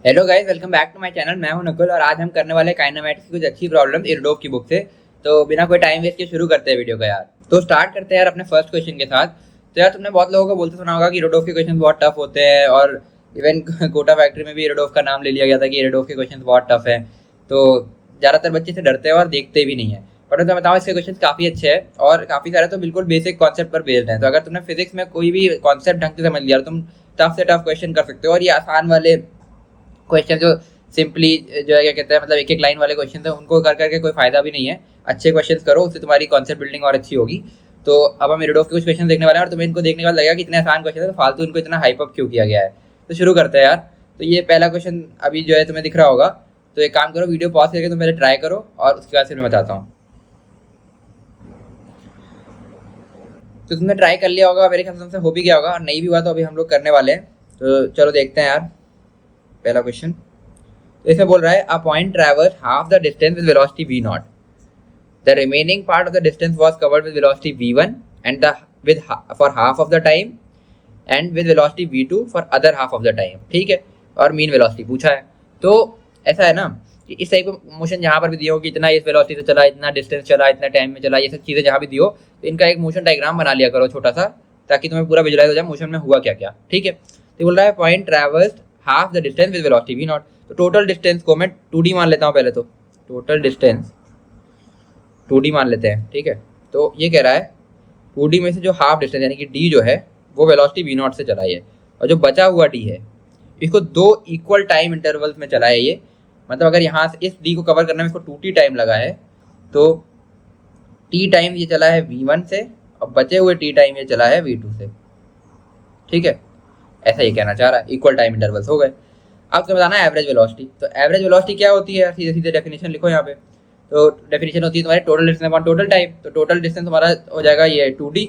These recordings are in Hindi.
Hello guys, welcome back to my channel. मैं हूं नकुल और आज हम करने वाले काइनेमैटिक्स की कुछ अच्छी प्रॉब्लम्स इरडोफ की बुक से। तो बिना कोई टाइम वेस्ट के शुरू करते हैं वीडियो का यार। तो स्टार्ट करते हैं यार अपने फर्स्ट क्वेश्चन के साथ। तो यार तुमने बहुत लोगों को बोलते सुना होगा कि इरडोफ के क्वेश्चन बहुत टफ होते हैं और इवन कोटा फैक्ट्री में भी इरडोफ का नाम ले लिया गया था कि इरडोफ के क्वेश्चन बहुत टफ है। तो ज़्यादातर बच्चे से डरते हैं और देखते भी नहीं है। पर मैं बताऊँ, इसके क्वेश्चन काफ़ी अच्छे हैं और काफ़ी सारे तो बिल्कुल बेसिक कॉन्सेप्ट पर बेस्ड हैं। तो अगर तुमने फिजिक्स में कोई भी कॉन्सेप्ट ढंग से समझ लिया तुम टफ से टफ क्वेश्चन कर सकते हो। और ये आसान वाले क्वेश्चन जो सिंपली जो है क्या कहते हैं, मतलब एक एक लाइन वाले क्वेश्चन है, उनको कर करके कोई फायदा भी नहीं है। अच्छे क्वेश्चंस करो, उससे तुम्हारी कॉन्सेप्ट बिल्डिंग और अच्छी होगी। तो अब हम इरडोफ के कुछ क्वेश्चन देखने वाले हैं और तुम्हें इनको देखने के बाद लगेगा कि इतने आसान क्वेश्चन है तो फालतू इनको इतना हाइप अप क्यों किया गया है। तो शुरू करते हैं यार। तो ये पहला क्वेश्चन अभी जो है तुम्हें दिख रहा होगा। तो एक काम करो, वीडियो पॉज करके तुम पहले ट्राई करो और उसके बाद फिर मैं बताता हूँ। तो तुमने ट्राई कर लिया होगा, मेरे ख्याल से तुमसे हो भी गया होगा, और नहीं भी हुआ तो अभी हम लोग करने वाले हैं। तो चलो देखते हैं यार पहला क्वेश्चन। तो इसमें बोल रहा है, a point traverse half the distance with velocity v not, the remaining part of the distance was covered with velocity v1 and the with for half of the time and with velocity v2 for other half of the time. ठीक है, और मीन वेलोसिटी पूछा है। तो ऐसा है ना कि इस टाइप का मोशन जहाँ पर भी दिया हो कि इतना इस वेलोसिटी से चला, इतना डिस्टेंस चला, इतना टाइम में चला, ये सब चीज़ें जहाँ भी दियो तो इनका एक मोशन डायग्राम बना लिया करो छोटा सा, ताकि तुम्हें पूरा विजुलाइज हो जाए मोशन में हुआ क्या क्या। ठीक है, तो बोल रहा है point traverse half the distance with velocity v not. तो टोटल डिस्टेंस को मैं 2d मान लेता हूँ पहले। तो टोटल डिस्टेंस 2d मान लेते हैं। ठीक है, तो ये कह रहा है 2d में से जो हाफ डिस्टेंस यानी कि d जो है वो वेलोसिटी v नॉट से चला है, और जो बचा हुआ d है इसको 2 इक्वल टाइम इंटरवल्स में चला है ये। मतलब अगर यहाँ से इस d को कवर करने में इसको 2t टाइम लगा है तो t टाइम ये चला है v1 से और बचे हुए t टाइम ये चला है v2 से। ठीक है, ऐसा ये कहना चाह रहा है, इक्वल टाइम इंटरवल्स हो गए। अब तुम्हें बताना है एवरेज वेलोसिटी। तो एवरेज वेलोसिटी क्या होती है, सीधे सीधे डेफिनेशन लिखो यहाँ पे। तो डेफिनेशन होती है तुम्हारी total distance upon total time. तो टोटल डिस्टेंस तुम्हारा हो जाएगा ये 2d,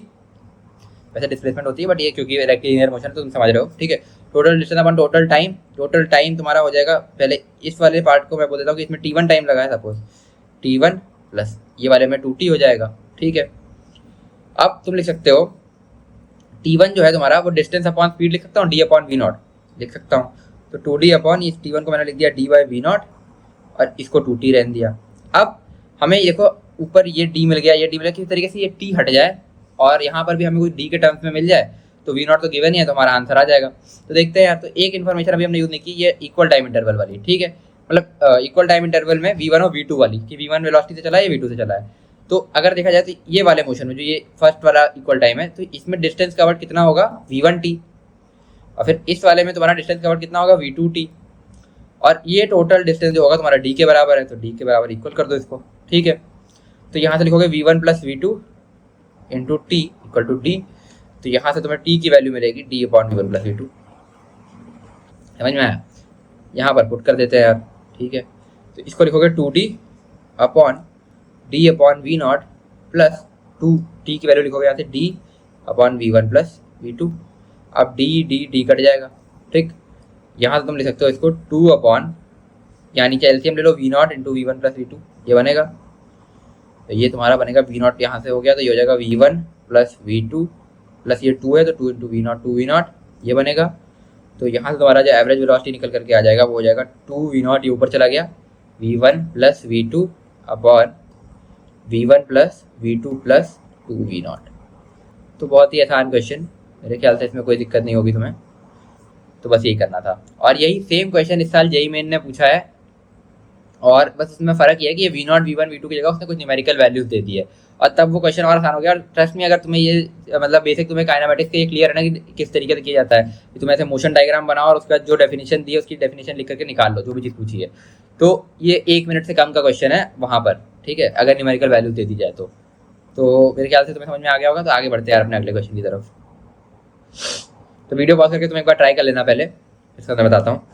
वैसे डिस्प्लेसमेंट होती है बट ये क्योंकि रेक्टिलिनियर मोशन तो तुम समझ रहे हो। ठीक है, total distance upon total time. Total time तुम्हारा हो जाएगा, पहले इस वाले पार्ट को मैं बोल देता हूँ कि इसमें t1 टाइम लगा है, सपोज t1 प्लस ये वाले में 2t हो जाएगा। ठीक है, अब तुम लिख सकते हो t1 जो है तुम्हारा वो डिस्टेंस अपॉन स्पीड लिख सकता हूँ, d अपॉन v नॉट लिख सकता हूँ। तो 2d अपॉन इस t1 को मैंने लिख दिया d बाई v नॉट और इसको 2t रहने दिया। अब हमें देखो ऊपर ये d मिल गया, ये d मिल गया, किसी तरीके से ये t हट जाए और यहाँ पर भी हमें कोई d के टर्म्स में मिल जाए तो v नॉट तो गिवन ही है, तो हमारा आंसर आ जाएगा। तो देखते हैं यार। तो एक इन्फॉर्मेशन अभी हमने यूज नहीं की, ये इक्वल टाइम इंटरवल वाली। ठीक है, मतलब इक्वल टाइम इंटरवल में v1 और v2 वाली कि v1 वेलोसिटी से चला है, v2 से चला है। तो अगर देखा जाए तो ये वाले मोशन में जो ये फर्स्ट वाला इक्वल टाइम है तो इसमें डिस्टेंस कवर्ड कितना होगा v1t, और फिर इस वाले में तुम्हारा डिस्टेंस कवर्ड कितना होगा v2t, और ये टोटल डिस्टेंस जो होगा तुम्हारा d के बराबर है, तो d के बराबर इक्वल कर दो इसको। ठीक है, तो यहाँ से लिखोगे v1 plus v2 into T equal to d। तो यहाँ से तुम्हें t की वैल्यू मिलेगी d upon v1 plus v2। समझ में आया? यहाँ पर पुट कर देते हैं यार। ठीक है, तो इसको लिखोगे 2d upon d upon v not plus 2t की वैल्यू लिखोगे यहाँ से d upon v1 plus v2। अब d कट जाएगा। ठीक, यहाँ से तुम लिख सकते हो इसको 2 अपॉन, यहाँ नीचे एलसीएम ले लो, v not into v1 plus v2 ये बनेगा। तो ये तुम्हारा बनेगा v नॉट यहाँ से हो गया तो ये हो जाएगा v1 प्लस v2 प्लस ये 2 है तो 2 into V naught, 2 V naught ये बनेगा। तो यहाँ से तुम्हारा जो एवरेज वेलोसिटी निकल करके आ जाएगा वो हो जाएगा 2 वी नॉट, ये ऊपर चला गया, v1 plus v2 upon v1 plus v2 plus 2 V naught. तो बहुत ही आसान क्वेश्चन, मेरे ख्याल से इसमें कोई दिक्कत नहीं होगी तुम्हें। तो बस यही करना था, और यही सेम क्वेश्चन इस साल जेईई मेन ने पूछा है, और बस उसमें फ़र्क ये है कि ये वी नॉट v1 v2 की जगह उसने कुछ न्यूमेरिकल वैल्यूज दे दी है, और तब वो क्वेश्चन और आसान हो गया। और ट्रस्ट में, अगर तुम्हें ये मतलब बेसिक तुम्हें काइनेमेटिक्स का ये क्लियर है ना कि किस तरीके से किया जाता है, कि तुम ऐसे मोशन डायग्राम बनाओ और उसका जो डेफिनेशन दी है उसकी डेफिनेशन लिख करके निकाल लो जो भी चीज़ पूछी है। तो ये 1 मिनट से कम का क्वेश्चन है वहाँ पर। ठीक है, अगर न्यूमेरिकल वैल्यूज दे दी जाए तो मेरे ख्याल से तुम्हें समझ में आ गया होगा। तो आगे बढ़ते हैं यार अपने अगले क्वेश्चन की तरफ। तो वीडियो पॉज करके तुम एक बार ट्राई कर लेना पहले, इसका मैं बताता हूँ।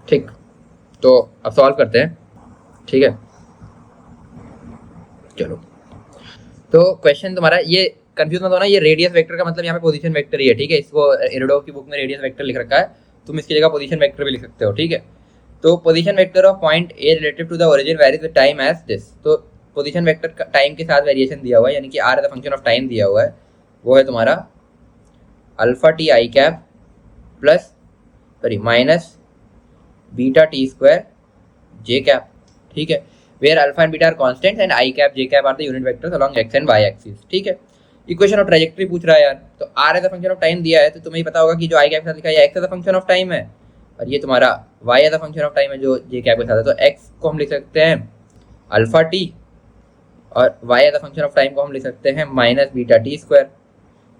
ठीक, तो अब सॉल्व करते हैं। ठीक है, चलो। तो क्वेश्चन तुम्हारा ये कंफ्यूज मत होना, ये रेडियस वेक्टर का मतलब यहाँ पे पोजीशन वेक्टर ही है। ठीक है, इसको इरडोफ की बुक में रेडियस वेक्टर लिख रखा है, तुम इसकी जगह पोजीशन वेक्टर भी लिख सकते हो। ठीक है, तो position vector of point A relative to the origin varies with time as this. तो पोजीशन वेक्टर टाइम के साथ वेरिएशन दिया हुआ है, यानी कि r as a function of time दिया हुआ है, वो है तुम्हारा alpha t i cap plus minus beta t square j cap, ठीक है, where alpha and beta are constants and i cap j cap are the unit vectors along x and y axis, ठीक है। इक्वेशन ऑफ ट्रैजेक्टरी पूछ रहा है यार, तो r as a function of time दिया है, तो तुम्हें पता होगा कि जो आई कैप के साथ लिखा है x as a function of time है, और ये तुम्हारा y as a function of time है जो जे कैप के साथ है, तो एक्स को हम लिख सकते हैं अल्फा टी और y as a function of time को हम लिख सकते हैं माइनस बीटा टी स्क्वायर।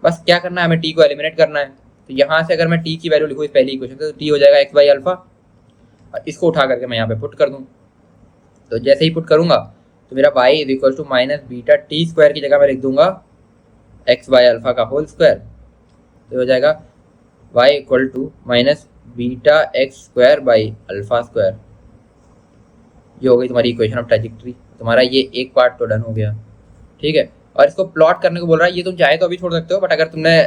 बस क्या करना है, हमें टी को एलिमिनेट करना है, तो यहाँ से अगर मैं टी की वैल्यू लिखूँ इस पहली इक्वेशन से, तो टी हो जाएगा एक्स बाई अल्फा, और इसको उठा करके मैं यहाँ पे पुट कर दूँ, तो जैसे ही पुट करूँगा तो मेरा y is equal to minus beta t square की जगह मैं लिख दूंगा एक्स बाई अल्फा का होल स्क्वायर, तो हो जाएगा y equal to minus beta x square by alpha square. ये हो गई तुम्हारी इक्वेशन ऑफ ट्रैजेक्टरी, तुम्हारा ये एक पार्ट तो डन हो गया, ठीक है। और इसको प्लॉट करने को बोल रहा है, ये तुम चाहे तो अभी छोड़ सकते हो, बट अगर तुमने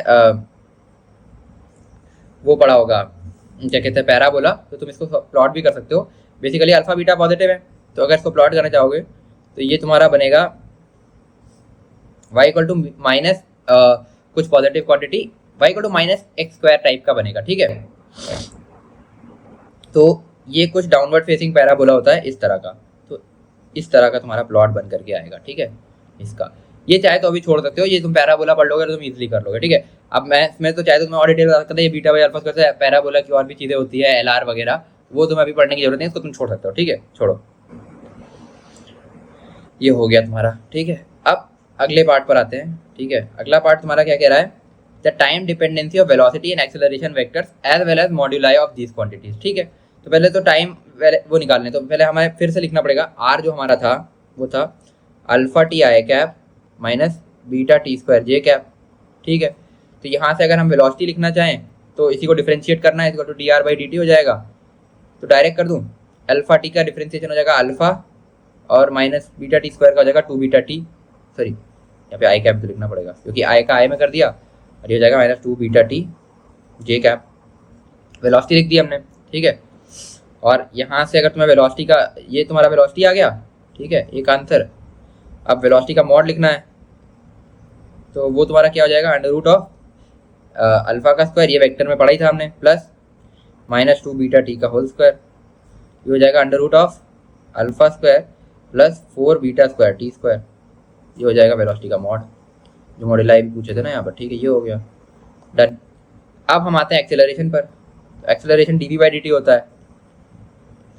वो पढ़ा होगा क्या कहते हैं पैराबोला, तो तुम इसको प्लॉट भी कर सकते हो। बेसिकली अल्फा बीटा पॉजिटिव है, तो अगर इसको प्लॉट करना चाहोगे तो ये तुम्हारा बनेगा y इक्वल टू माइनस कुछ positive quantity y equal to minus x square type का बनेगा, ठीक है। तो ये कुछ डाउनवर्ड फेसिंग पैराबोला होता है इस तरह का, तो इस तरह का तुम्हारा प्लॉट बन करके आएगा, ठीक है। इसका ये चाहे तो अभी छोड़ सकते हो, ये तुम पैराबोला पढ़ लोगे तो तुम इजीली कर लोगे, ठीक है। अब मैं तो चाहे तो तुम्हें और डिटेल बता सकता था, ये बीटा बाई अल्फा स्क्वायर से पैराबोला की और भी चीज़ें होती है, एलआर वगैरह, वो तुम्हें अभी पढ़ने की जरूरत नहीं, इसको तुम छोड़ सकते हो, ठीक है, छोड़ो। ये हो गया तुम्हारा, ठीक है। अब अगले पार्ट पर आते हैं, ठीक है। अगला पार्ट तुम्हारा क्या कह रहा है, the time dependency of velocity and acceleration vectors as well as moduli of these quantities, ठीक है। तो पहले तो टाइम वो निकालने, तो पहले हमें फिर से लिखना पड़ेगा, आर जो हमारा था वो था alpha t i cap minus beta t square j cap, ठीक है। तो यहाँ से अगर हम वेलोसिटी लिखना चाहें तो इसी को डिफ्रेंशिएट करना है, इसको तो D r by d T हो जाएगा, तो डायरेक्ट कर दूँ, अल्फा टी का डिफ्रेंशिएशन हो जाएगा अल्फा और माइनस बीटा टी स्क्वायर का हो जाएगा टू बीटा टी, सॉरी यहाँ पे आई कैप तो लिखना पड़ेगा क्योंकि आई का आई में कर दिया, और ये हो जाएगा minus two beta t j cap, velocity लिख दी हमने, ठीक है। और यहाँ से अगर तुम्हें वेलोसिटी का, ये तुम्हारा वेलोसिटी आ गया, ठीक है, एक आंसर। अब वेलोसिटी का मॉड लिखना है, तो वो तुम्हारा क्या हो जाएगा, अंडर रूट ऑफ अल्फा का स्क्वायर, ये वेक्टर में पढ़ा ही था हमने, plus minus two beta t का होल स्क्वायर, ये हो जाएगा under root of alpha square plus 4 beta square t square, ये हो जाएगा वेलोसिटी का मॉड, जो मॉड्यूलाई भी पूछे थे ना यहाँ पर, ठीक है। ये हो गया डन। अब हम आते हैं एक्सेलरेशन पर, तो acceleration d v by d t होता है,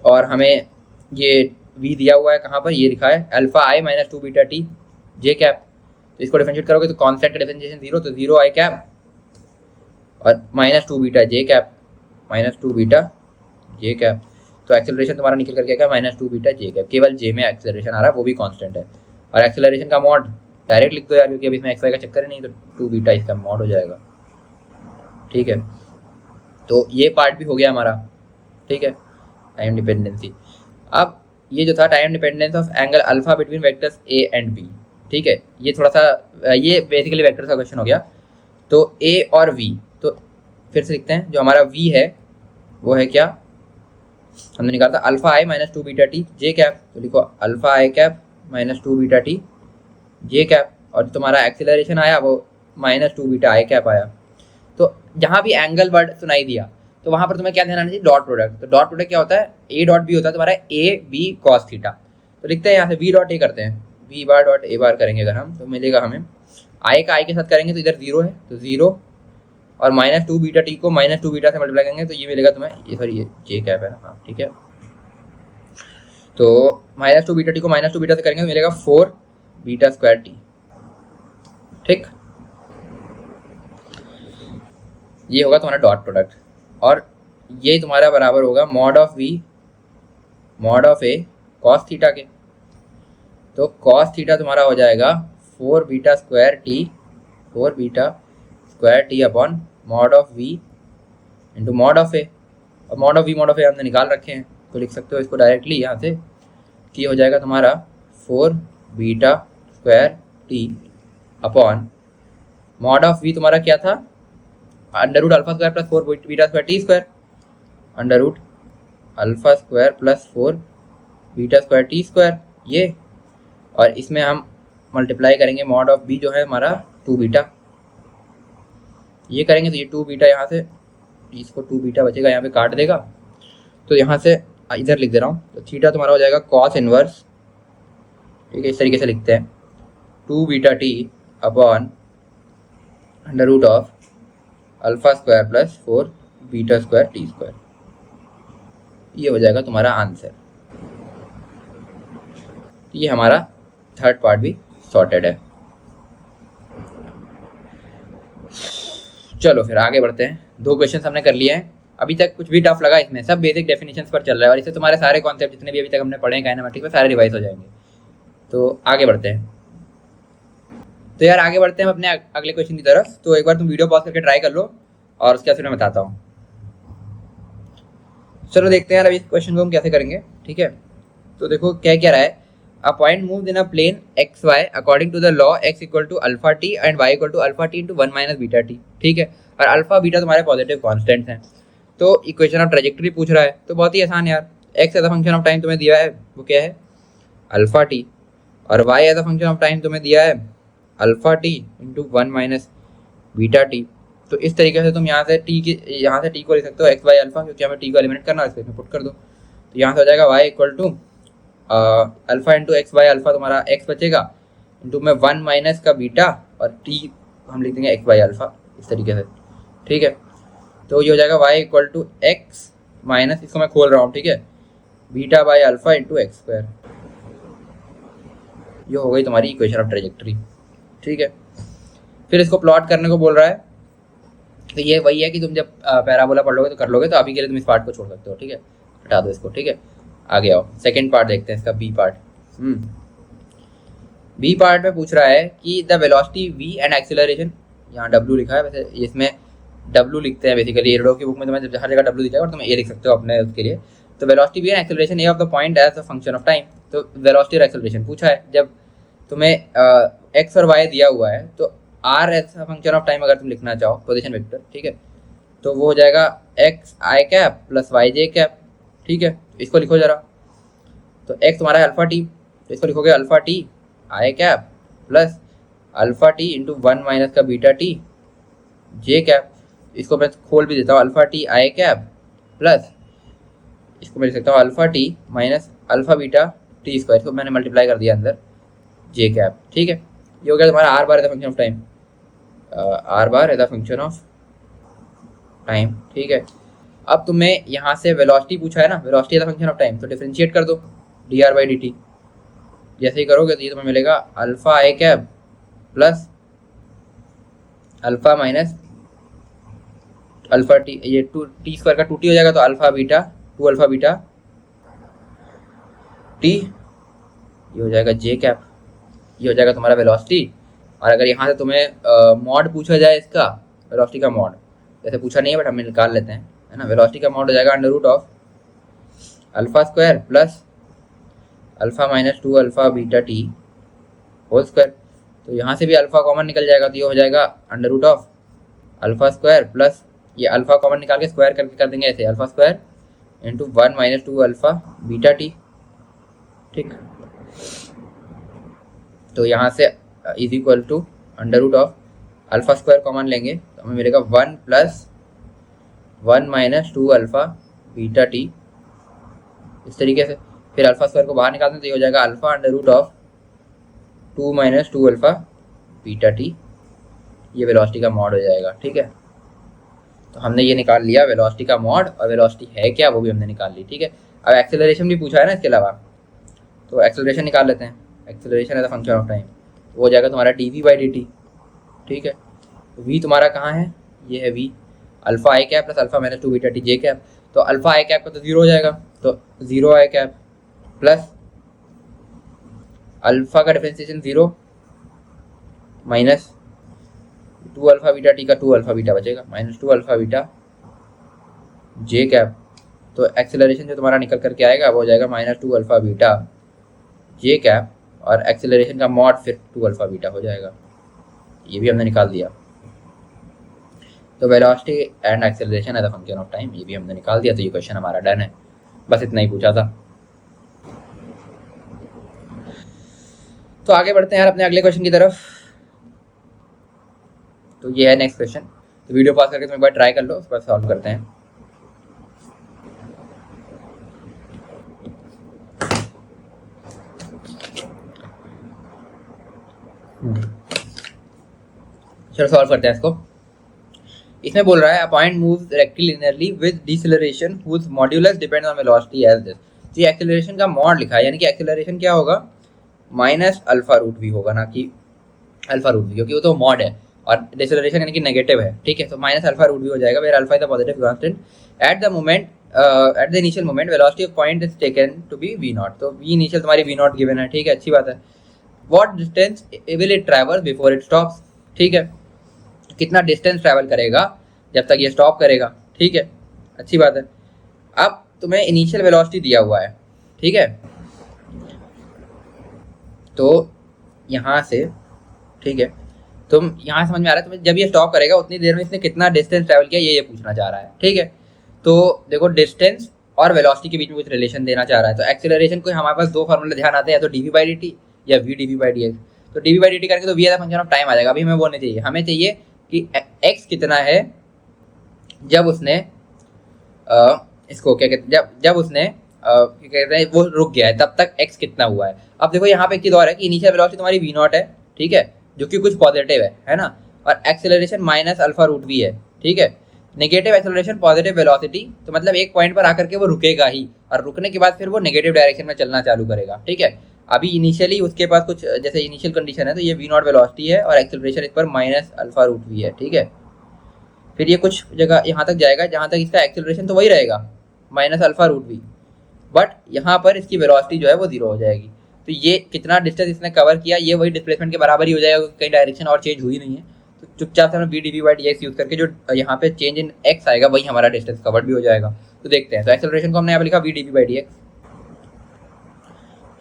और हमें ये v दिया हुआ है कहाँ पर, ये लिखा है alpha i minus two beta t j cap, तो इसको डिफरेंशिएट करोगे तो कॉन्स्टेंट का डिफरेंशिएशन जीरो, तो जीरो आई कैप और माइनस टू बीटा जे कैप, माइनस टू बीटा जे कैप, तो एक्सेलरेशन तुम्हारा निकल करके क्या, माइनस टू बीटा जे कैप, केवल जे में एक्सेलरेशन आ रहा है, वो भी कांस्टेंट है। और एक्सेलरेशन का मॉड डायरेक्ट लिख दो यार, क्योंकि अभी इसमें एक्स वाई का चक्कर ही नहीं, तो टू बीटा इसका मॉड हो जाएगा, ठीक है। तो ये पार्ट भी हो गया हमारा, ठीक है, टाइम डिपेंडेंसी। अब ये जो था time dependence of angle alpha between vectors a and b, ठीक है, ये थोड़ा सा ये बेसिकली वेक्टर्स का क्वेश्चन हो गया। तो ए और वी, तो फिर से लिखते हैं, जो हमारा वी है वो है क्या, हमने निकाला था alpha i minus two beta t j cap, तो लिखो alpha i cap minus two beta t j cap, और तुम्हारा एक्सेलरेशन आया वो minus two beta i cap आया। तो जहाँ भी एंगल वर्ड सुनाई दिया तो वहाँ पर तुम्हें क्या ध्यान रखना चाहिए, डॉट प्रोडक्ट। तो डॉट प्रोडक्ट क्या होता है, ए डॉट बी होता है तुम्हारा ए बी कॉस थीटा, तो लिखते हैं यहाँ से वी डॉट ए करते हैं, वी बार डॉट ए बार करेंगे अगर हम, तो मिलेगा हमें आई का आई के साथ करेंगे तो इधर जीरो है, तो जीरो, और माइनस टू बीटा टी को माइनस टू बीटा से मल्टीप्लाई करेंगे तो ये मिलेगा तुम्हें, ये सॉरी ये जे कैप है ना, हाँ ठीक है। तो माइनस टू बीटा टी को माइनस टू बीटा से करेंगे तो मिलेगा 4 बीटा स्क्वायर टी, ठीक। ये होगा तुम्हारा डॉट प्रोडक्ट, और ये तुम्हारा बराबर होगा mod of v mod of a cos theta के। तो कॉस थीटा तुम्हारा हो जाएगा 4 beta square t, 4 beta square t upon mod of v into mod of a, और मॉड ऑफ वी हमने निकाल रखे हैं, तो लिख सकते हो इसको डायरेक्टली यहाँ से, कि हो जाएगा तुम्हारा 4 beta square t upon mod of v तुम्हारा क्या था, under root alpha square plus 4 beta square t square, under root alpha square plus 4 beta square t square, ये और इसमें हम मल्टीप्लाई करेंगे मॉड ऑफ बी जो है हमारा 2 बीटा, ये करेंगे तो ये 2 बीटा यहाँ से, इसको 2 बीटा बचेगा यहाँ पे काट देगा, तो यहाँ से इधर लिख दे रहा हूँ, तो थीटा तुम्हारा हो जाएगा कॉस इनवर्स, ठीक है, इस तरीके से लिखते हैं 2 beta t upon under root of alpha square plus 4 beta square t square, ये हो जाएगा तुम्हारा आंसर। ये हमारा थर्ड पार्ट भी सॉर्टेड है। चलो फिर आगे बढ़ते हैं। 2 क्वेश्चन हमने कर लिए हैं, अभी तक कुछ भी टफ लगा इसमें, सब बेसिक डेफिनेशंस पर चल रहा है और इससे तुम्हारे सारे कॉन्सेप्ट जितने भी अभी तक हमने पढ़े हैं काइनेमेटिक्स में सारे रिवाइज हो जाएंगे। तो आगे बढ़ते हैं। तो यार आगे बढ़ते हैं हम अपने अगले क्वेश्चन की तरफ। तो एक बार तुम वीडियो पॉज करके ट्राई कर लो और उसके बाद फिर मैं बताता हूँ। चलो देखते हैं यार अभी इस क्वेश्चन को हम कैसे करेंगे, ठीक है। तो देखो क्या क्या रहा है, a point moved in a plane x y according to the law x equal to alpha t and y equal to alpha t into 1 minus beta t, ठीक है। और अल्फा बीटा तुम्हारे पॉजिटिव कॉन्स्टेंट्स हैं। तो इक्वेशन ऑफ ट्रेजेक्टरी पूछ रहा है, तो बहुत ही आसान है यार। X as a function of time तुम्हें दिया है, वो क्या है अल्फा टी, और y as a function of time तुम्हें दिया है alpha t into 1 minus beta t. तो इस तरीके से तुम यहाँ से टी को लिख सकते हो एक्स वाई अल्फा, क्योंकि हमें टी को एलिमिनेट करना है, इसमें पुट कर दो। तो यहाँ से हो जाएगा y equal to alpha into x y alpha, तुम्हारा एक्स बचेगा इंटू में 1 माइनस का बीटा और टी हम लिख देंगे एक्स वाई अल्फा इस तरीके से, ठीक है। तो ये हो जाएगा y equal to x minus, इसको मैं खोल रहा हूँ, ठीक है, beta by alpha into x square. ये हो गई तुम्हारी इक्वेशन ऑफ ट्रेजेक्टरी, ठीक है। फिर इसको प्लॉट करने को बोल रहा है, तो ये वही है कि तुम जब पैराबोला पढ़ लोगे तो कर लोगे, तो अभी के लिए तुम इस पार्ट को छोड़ सकते हो, ठीक है, हटा दो इसको, ठीक है। आगे आओ, सेकंड पार्ट देखते हैं इसका, बी पार्ट। बी पार्ट में पूछ रहा है कि the velocity v and acceleration, यहाँ w लिखा है, वैसे इसमें w लिखते हैं बेसिकली, एरोडो की बुक में तुम्हें हर जगह w दिखाएगा और तुम a लिख सकते हो अपने उसके लिए। तो velocity v and acceleration a of the point as a function of time. तो वेलोसिटी और एक्सीलरेशन पूछा है, जब तुम्हें x और y दिया हुआ है तो r as a function of time अगर तुम लिखना चाहो पोजिशन वेक्टर, ठीक है, तो वो हो जाएगा x i cap plus y j cap, ठीक है। इसको लिखो जरा, तो x तुम्हारा है अल्फा टी, तो इसको लिखोगे alpha t i cap plus alpha t into 1 minus का बीटा टी जे कैप। इसको मैं खोल भी देता हूँ, alpha t i cap plus इसको मैं लिख सकता हूँ alpha t minus alpha beta t square, इसको मैंने मल्टीप्लाई कर दिया अंदर जे कैप, ठीक है। ये हो गया तुम्हारा r bar as a function of time, r bar as a function of time, ठीक है। अब तुम्हें यहाँ से वेलोसिटी पूछा है ना, velocity as a function of time, तो डिफरेंशिएट कर दो d r by d t. जैसे ही करोगे तो ये तुम्हें मिलेगा alpha i cap plus alpha minus alpha t, ये टू टी स्क्वायर का 2t हो जाएगा, तो alpha beta 2 alpha beta t, ये हो जाएगा जे कैप, ये हो जाएगा तुम्हारा वेलोसिटी। और अगर यहाँ से तुम्हें मॉड पूछा जाए इसका, वेलोसिटी का मॉड, जैसे पूछा नहीं है बट हम निकाल लेते हैं, है ना। वेलोसिटी का मॉड हो जाएगा under root of alpha square plus alpha minus 2 alpha beta t whole square. तो यहाँ से भी अल्फा कॉमन निकल जाएगा, तो ये हो जाएगा under root of alpha square plus ये अल्फा कॉमन निकाल के स्क्वायर करके कर देंगे ऐसे, alpha square into 1 minus 2 alpha beta t, ठीक। तो यहाँ से is equal to under root of alpha square common लेंगे तो हमें मिलेगा 1 plus 1 minus 2 alpha beta t, इस तरीके से। फिर अल्फा स्क्वायर को बाहर निकालते हैं तो ये हो जाएगा alpha under root of 2 minus 2 alpha beta t, ये वेलोसिटी का मॉड हो जाएगा, ठीक है। तो हमने ये निकाल लिया वेलोसिटी का मॉड, और वेलोसिटी है क्या वो भी हमने निकाल ली, ठीक है। अब एक्सेलरेशन भी पूछा है ना इसके अलावा, तो एक्सेलरेशन निकाल लेते हैं। Acceleration as a function of time, वो हो जाएगा तुम्हारा d v by d t, ठीक है। तो वी तुम्हारा कहाँ है, ये है v, alpha i cap plus alpha minus 2 beta t j cap. तो अल्फा आई कैप का तो 0 हो जाएगा, तो 0 आई कैप प्लस अल्फा का differentiation 0 minus 2 alpha beta t का 2 अल्फा बीटा बचेगा माइनस 2 अल्फा बीटा जे कैप। तो एक्सेलरेशन जो तुम्हारा निकल करके आएगा वो हो जाएगा माइनस 2 अल्फा बीटा जे कैप, और एक्सेलरेशन का मॉड फिर 2 अल्फा बीटा हो जाएगा, ये भी हमने निकाल दिया। तो velocity and acceleration as a function of time, ये भी हमने निकाल दिया। तो ये क्वेश्चन हमारा डन है, बस इतना ही पूछा था। तो आगे बढ़ते हैं यार अपने अगले क्वेश्चन की तरफ। तो ये है नेक्स्ट क्वेश्चन। तो वीडियो पॉज करके तुम एक बार ट्राई कर लो, उसके बाद सॉल्व करते हैं। चलो सॉल्व करते हैं इसको। इसमें बोल रहा है a point moves rectilinearly with deceleration whose modulus depends on velocity as this. तो ये एक्सेलरेशन का मॉड लिखा है, यानी कि एक्सेलरेशन क्या होगा, माइनस अल्फा रूट वी होगा, ना कि अल्फा रूट वी, क्योंकि वो तो मॉड है और डिसेलरेशन यानी कि नेगेटिव है, ठीक है। तो माइनस अल्फा रूट वी हो जाएगा, where alpha is the positive constant at the moment at the initial moment velocity of point is taken to be v naught. तो वी इनिशियल तुम्हारी वी नॉट गिवन है, ठीक है, अच्छी बात है। What distance will it travel before it stops, ठीक है, कितना डिस्टेंस ट्रैवल करेगा जब तक ये स्टॉप करेगा, ठीक है, अच्छी बात है। अब तुम्हें इनिशियल वेलोसिटी दिया हुआ है, ठीक है, तो यहाँ से, ठीक है, तुम यहाँ समझ में आ रहा है तुम्हें, जब ये स्टॉप करेगा उतनी देर में इसने कितना डिस्टेंस ट्रैवल किया ये पूछना चाह रहा है, ठीक है। तो देखो डिस्टेंस और वेलोसिटी के बीच में कुछ रिलेशन देना चाह रहा है। तो एक्सेलरेशन को हमारे पास दो फार्मूले ध्यान आते हैं, या तो d v by d t या v d v by d x. तो d v by d t करेंगे तो v as function of time आ जाएगा। अभी हमें वो नहीं चाहिए, हमें चाहिए कि एक्स कितना है जब उसने इसको क्या कहते हैं, जब उसने क्या कहते हैं वो रुक गया है तब तक एक्स कितना हुआ है। अब देखो यहाँ पे एक चीज़ और है कि इनिशियल वेलोसिटी तुम्हारी वी नॉट है, ठीक है, जो कि कुछ पॉजिटिव है ना, और acceleration minus alpha root v है, ठीक है। नेगेटिव एक्सेलरेशन पॉजिटिव वेलोसिटी, तो मतलब एक पॉइंट पर आकर के वो रुकेगा ही, और रुकने के बाद फिर वो नेगेटिव डायरेक्शन में चलना चालू करेगा, ठीक है। अभी इनिशियली उसके पास कुछ जैसे इनिशियल कंडीशन है, तो ये वी नॉट वेलोसिटी है और एक्सेलरेशन इस पर माइनस अल्फा रूट वी है, ठीक है। फिर ये कुछ जगह यहाँ तक जाएगा जहाँ तक इसका एक्सेलरेशन तो वही रहेगा minus alpha root v, but यहाँ पर इसकी वेलोसिटी जो है वो जीरो हो जाएगी। तो ये कितना डिस्टेंस इसने कवर किया ये वही डिस्प्लेसमेंट के बराबर ही हो जाएगा, कहीं डायरेक्शन और चेंज हुई नहीं है। तो चुपचाप से हम v d v by d x use करके जो यहाँ पे चेंज इन एक्स आएगा वही हमारा डिस्टेंस कवर्ड भी हो जाएगा। तो देखते हैं। तो एक्सेलरेशन को हमने यहाँ पे लिखा v d v by d x